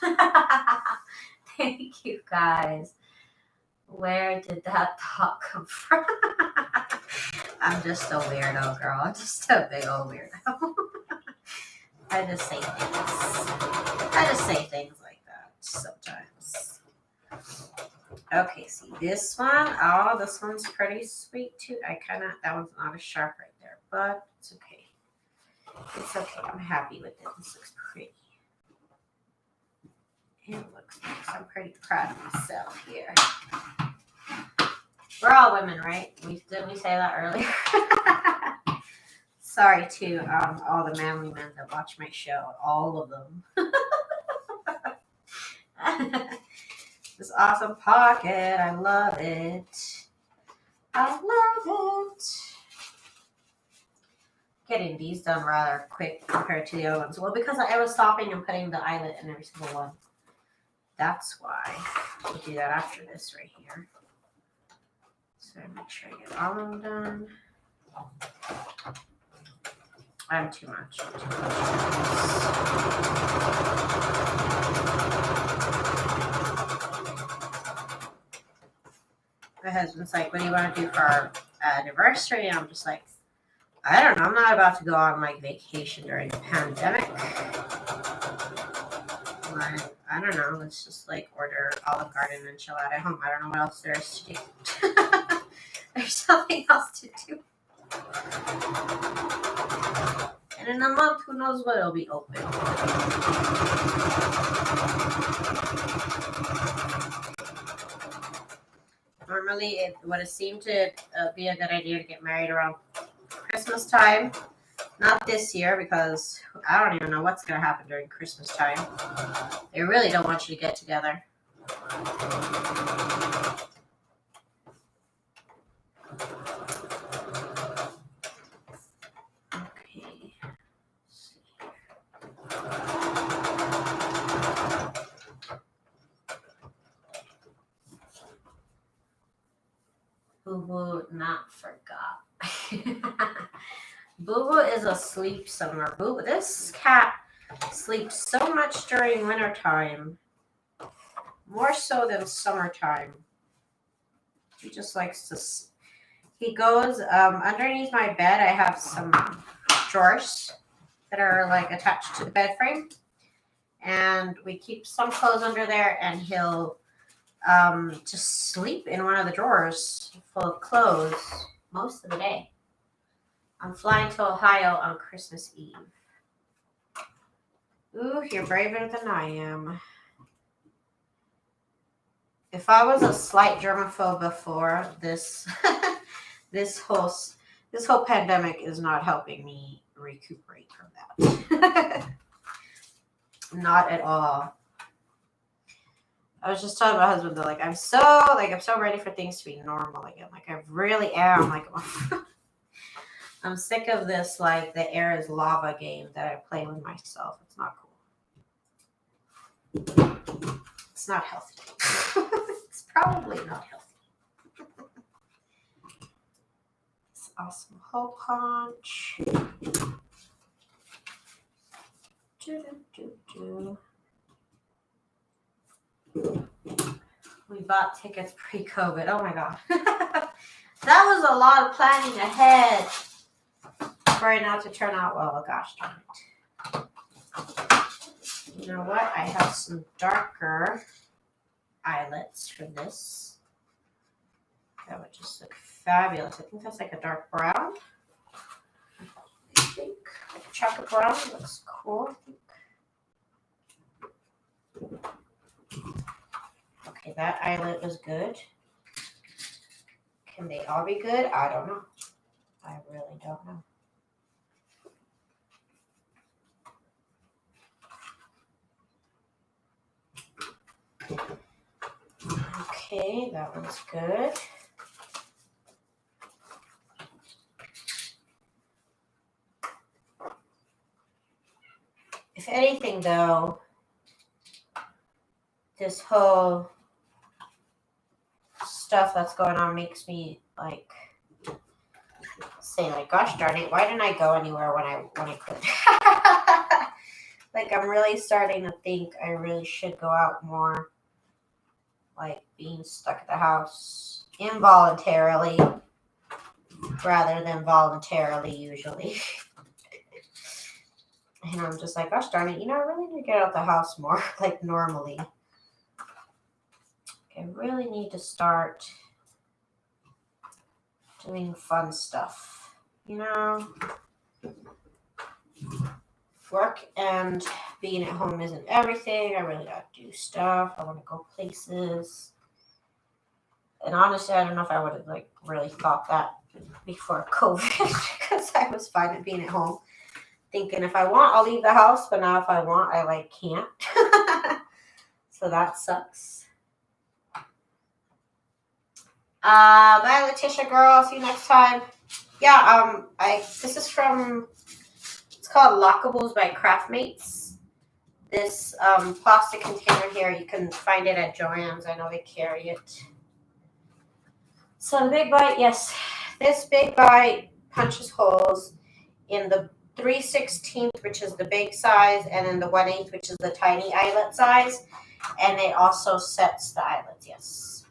Thank you guys. Where did that thought come from? I'm just a weirdo, girl. I'm just a big old weirdo. I just say things like that sometimes. Okay, see this one. Oh, this one's pretty sweet too. That one's not as sharp right there, but it's okay. It's okay. I'm happy with it. This looks pretty. It looks nice. I'm pretty proud of myself here. We're all women, right? Didn't we say that earlier? Sorry to all the manly men that watch my show. All of them. This awesome pocket. I love it. I love it. Getting these done rather quick compared to the other ones. Well, because I was stopping and putting the eyelet in every single one. That's why. We'll do that after this right here. So make sure I get all of them done. I'm too much. My husband's like, what do you want to do for our anniversary? And I'm just like, I don't know. I'm not about to go on like vacation during the pandemic. I don't know. Let's just like order Olive Garden and chill out at home. I don't know what else there is to do. There's nothing else to do. And in a month, who knows what it'll be open. Normally, it would have seemed to be a good idea to get married around Christmas time. Not this year, because I don't even know what's going to happen during Christmas time. They really don't want you to get together. Okay. Boo-boo not forgot. Boo-boo is asleep somewhere. This cat sleeps so much during wintertime. More so than summertime. He just likes to... He goes underneath my bed. I have some drawers that are like attached to the bed frame. And we keep some clothes under there, and he'll just sleep in one of the drawers full of clothes most of the day. I'm flying to Ohio on Christmas Eve. Ooh, you're braver than I am. If I was a slight germaphobe before, this this whole pandemic is not helping me recuperate from that. Not at all. I was just telling my husband that I'm so ready for things to be normal again. Like I really am. Like I'm sick of this the air is lava game that I play with myself. It's not cool. It's not healthy. It's probably not healthy. This awesome hole punch. bought tickets pre-COVID. Oh my God. That was a lot of planning ahead for it not to turn out well. Oh gosh darn it. You know what? I have some darker eyelets for this. That would just look fabulous. I think that's like a dark brown. I think like chocolate brown looks cool. Okay, that eyelet was good. Can they all be good? I don't know. I really don't know. Okay, that one's good. If anything, though, this whole stuff that's going on makes me like say, like, gosh darn it, why didn't I go anywhere when I could? Like, I'm really starting to think I really should go out more. Like being stuck at the house involuntarily rather than voluntarily usually. And I'm just like, gosh darn it, I really need to get out the house more, like normally. I really need to start doing fun stuff, Work and being at home isn't everything. I really got to do stuff. I want to go places. And honestly, I don't know if I would have like really thought that before COVID because I was fine at being at home. Thinking if I want, I'll leave the house. But now if I want, I like can't. So that sucks. Bye, Letitia girl. See you next time. Yeah, this is from, it's called Lockables by Craftmates. This plastic container here, you can find it at Joann's. I know they carry it. So the Big Bite, yes, this Big Bite punches holes in the 3/16, which is the big size, and then the 1/8, which is the tiny eyelet size. And it also sets the eyelets, yes.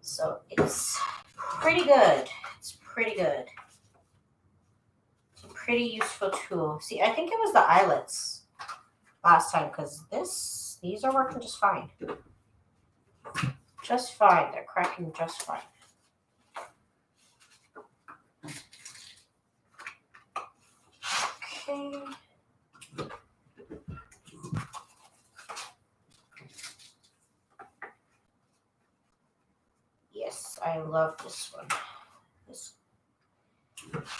So it's pretty good. It's pretty good. It's a pretty useful tool. See, I think it was the eyelets last time because these are working just fine. Just fine. They're cracking just fine. Okay. Yes, I love this one.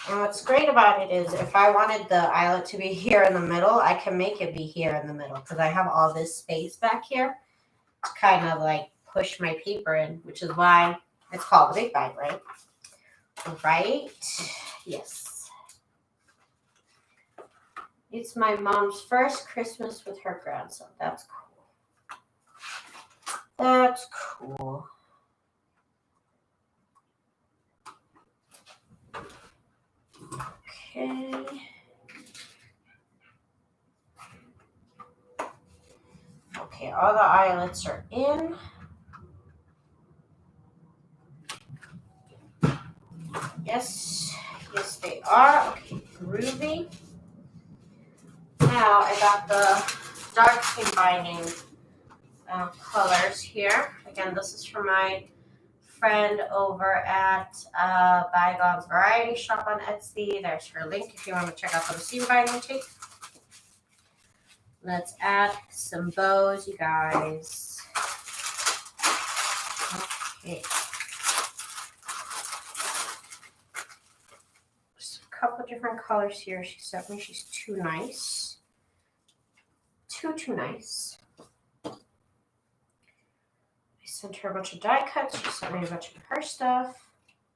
And what's great about it is if I wanted the eyelet to be here in the middle, I can make it be here in the middle because I have all this space back here to kind of like push my paper in, which is why it's called the Big Bite, right? Right? Yes. It's my mom's first Christmas with her grandson. That's cool. That's cool. Okay. Okay, all the eyelets are in. Yes, they are. Okay, groovy. Now I got the dark combining colors here. Again, this is from my friend over at Bygone's Variety Shop on Etsy. There's her link if you want to check out the seam binding tape. Let's add some bows, you guys. Okay. Just a couple different colors here. She sent me. She's too nice. Too nice. I sent her a bunch of die cuts. She sent me a bunch of her stuff.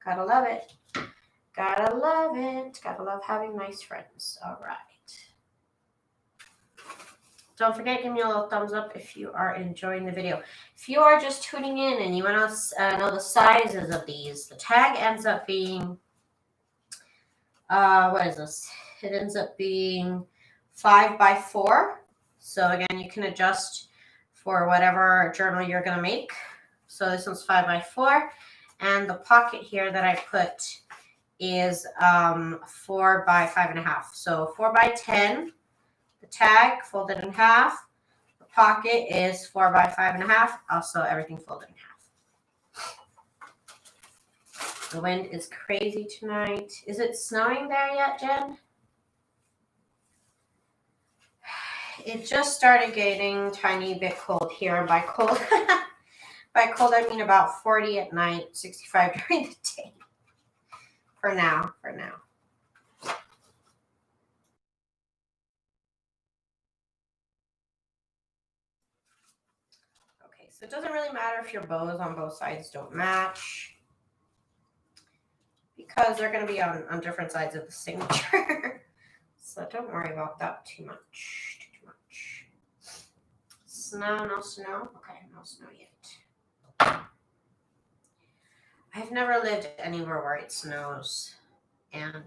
Gotta love it. Gotta love it. Gotta love having nice friends. All right. Don't forget, give me a little thumbs up if you are enjoying the video. If you are just tuning in and you want to know the sizes of these, the tag ends up being, what is this? It ends up being 5 by 4. So again, you can adjust for whatever journal you're going to make. So this one's 5x4, and the pocket here that I put is 4 by 5.5. So 4 by 10, the tag folded in half. The pocket is 4 by 5.5. Also everything folded in half. The wind is crazy tonight. Is it snowing there yet, Jen? It just started getting tiny bit cold here, and by cold, by cold I mean about 40 at night, 65 during the day. For now. Okay, so it doesn't really matter if your bows on both sides don't match, because they're going to be on different sides of the signature. So don't worry about that too much. Snow, no snow? Okay, no snow yet. I've never lived anywhere where it snows. And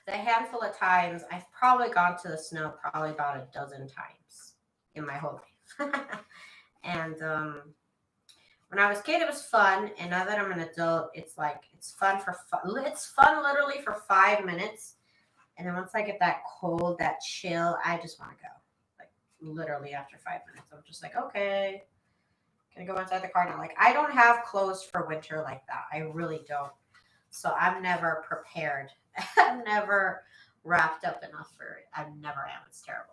the handful of times, I've probably gone to the snow probably about a dozen times in my whole life. And when I was a kid, it was fun, and now that I'm an adult, it's like it's fun literally for 5 minutes, and then once I get that cold, that chill, I just want to go. Like literally after 5 minutes, I'm just like, okay, can I go inside the car now? Like I don't have clothes for winter like that. I really don't. So I'm never prepared. I'm never wrapped up enough for it. I never am. It's terrible.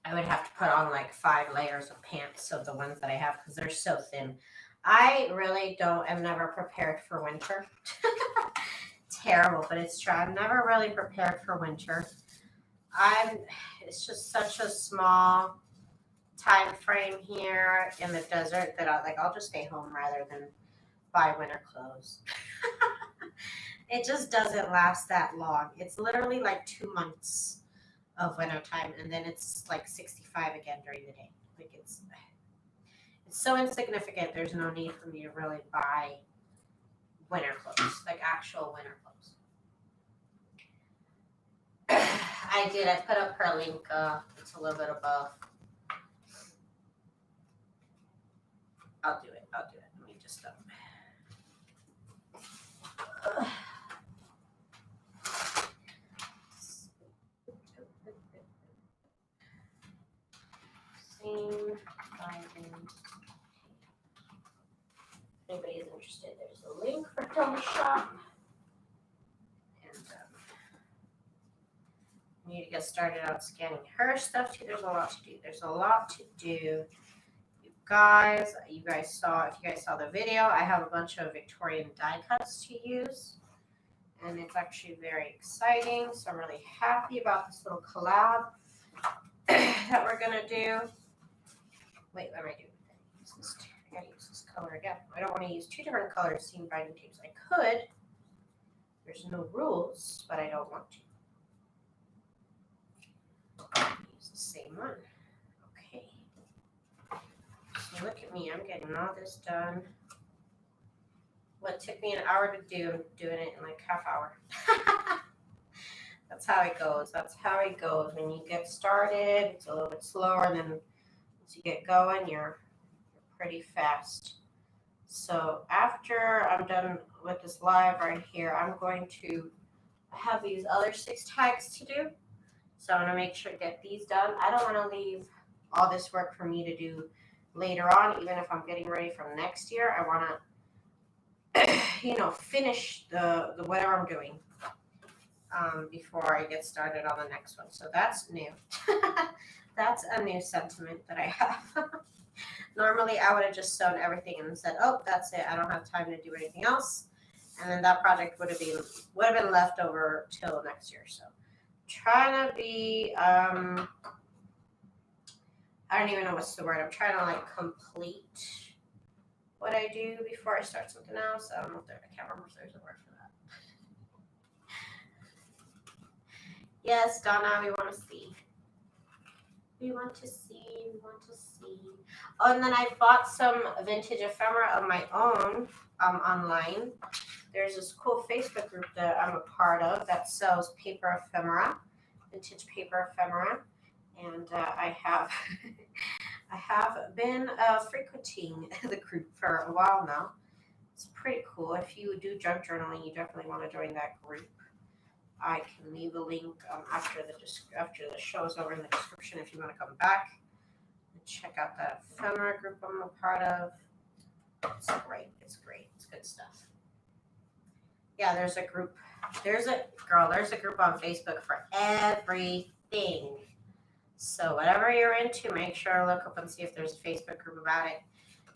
I would have to put on like 5 layers of pants of the ones that I have because they're so thin. I really am never prepared for winter. Terrible, but it's true. I'm never really prepared for winter. It's just such a small time frame here in the desert that I'll just stay home rather than buy winter clothes. It just doesn't last that long. It's literally like 2 months of winter time, and then it's like 65 again during the day. Like it's so insignificant. There's no need for me to really buy winter clothes, like actual winter clothes. I did. I put up her link. It's a little bit above. I'll do it. Let me just same diamond. If anybody is interested, there's a link for Film Shop. And I need to get started on scanning her stuff too. There's a lot to do. You guys saw, if you guys saw the video, I have a bunch of Victorian die cuts to use. And it's actually very exciting. So I'm really happy about this little collab that we're going to do. Wait, what am I doing? I gotta use this color again. I don't want to use 2 different colors seam binding tapes. I could. There's no rules, but I don't want to. Use the same one. Okay. So look at me. I'm getting all this done. What took me an hour to do, I'm doing it in like half hour. That's how it goes. When you get started, it's a little bit slower, and then once you get going, you're pretty fast. So after I'm done with this live right here, I'm going to have these other 6 tags to do. So I'm going to make sure to get these done. I don't want to leave all this work for me to do later on, even if I'm getting ready for next year. I want to, finish the whatever I'm doing before I get started on the next one. So that's new. That's a new sentiment that I have. Normally, I would have just sewn everything and said, "Oh, that's it. I don't have time to do anything else," and then that project would have been left over till next year. So, trying to be, I don't even know what's the word. I'm trying to like complete what I do before I start something else. I don't know if I can't remember if there's a word for that. Yes, Donna, we want to see. We want to see. We want to see. Oh, and then I bought some vintage ephemera of my own online. There's this cool Facebook group that I'm a part of that sells paper ephemera, vintage paper ephemera, and I have I have been frequenting the group for a while now. It's pretty cool. If you do junk journaling, you definitely want to join that group. I can leave a link after the show is over in the description if you want to come back and check out that ephemera group I'm a part of. It's great. It's great. It's good stuff. Yeah, there's a group. There's a group on Facebook for everything. So whatever you're into, make sure to look up and see if there's a Facebook group about it,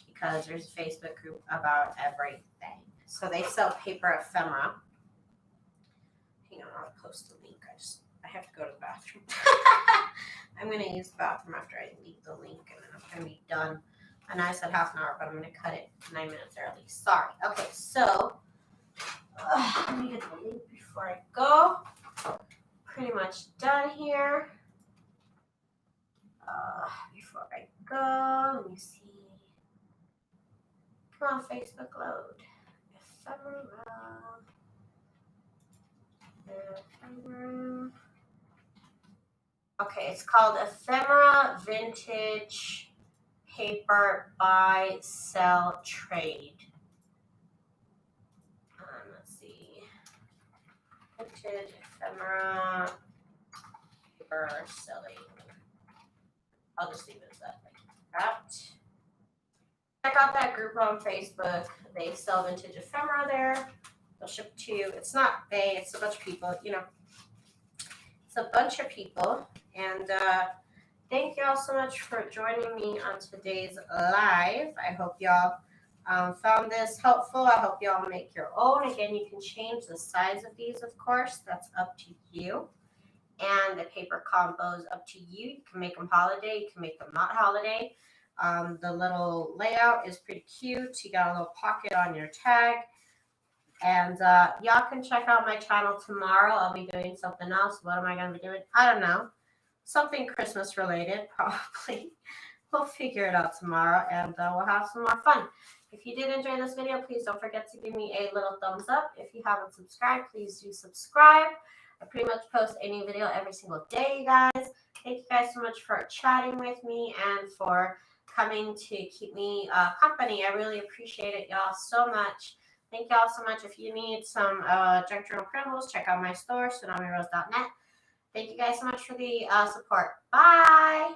because there's a Facebook group about everything. So they sell paper ephemera. Hang on, I'll post the link. I have to go to the bathroom. I'm going to use the bathroom after I leave the link, and then I'm going to be done. And I said half an hour, but I'm going to cut it 9 minutes early. Sorry. Okay, so let me get the link before I go. Pretty much done here. Before I go, let me see. Come on, Facebook, load. Ephemera. Okay, it's called Ephemera Vintage Paper Buy Sell Trade. Let's see. Vintage ephemera paper selling. I'll just leave it as that, like that. Check out that group on Facebook. They sell vintage ephemera there. They'll ship to you. It's not they, it's a bunch of people, you know. It's a bunch of people. And thank you all so much for joining me on today's live. I hope y'all found this helpful. I hope y'all make your own. Again, you can change the size of these, of course. That's up to you. And the paper combo is up to you. You can make them holiday. You can make them not holiday. The little layout is pretty cute. You got a little pocket on your tag. And y'all can check out my channel tomorrow. I'll be doing something else. What am I going to be doing? I don't know. Something Christmas related, probably. We'll figure it out tomorrow, and we'll have some more fun. If you did enjoy this video, please don't forget to give me a little thumbs up. If you haven't subscribed, please do subscribe. I pretty much post a new video every single day, you guys. Thank you guys so much for chatting with me and for coming to keep me company. I really appreciate it, y'all, so much. Thank y'all so much. If you need some junk journal printables, check out my store, TsunamiRose.net. Thank you guys so much for the support. Bye.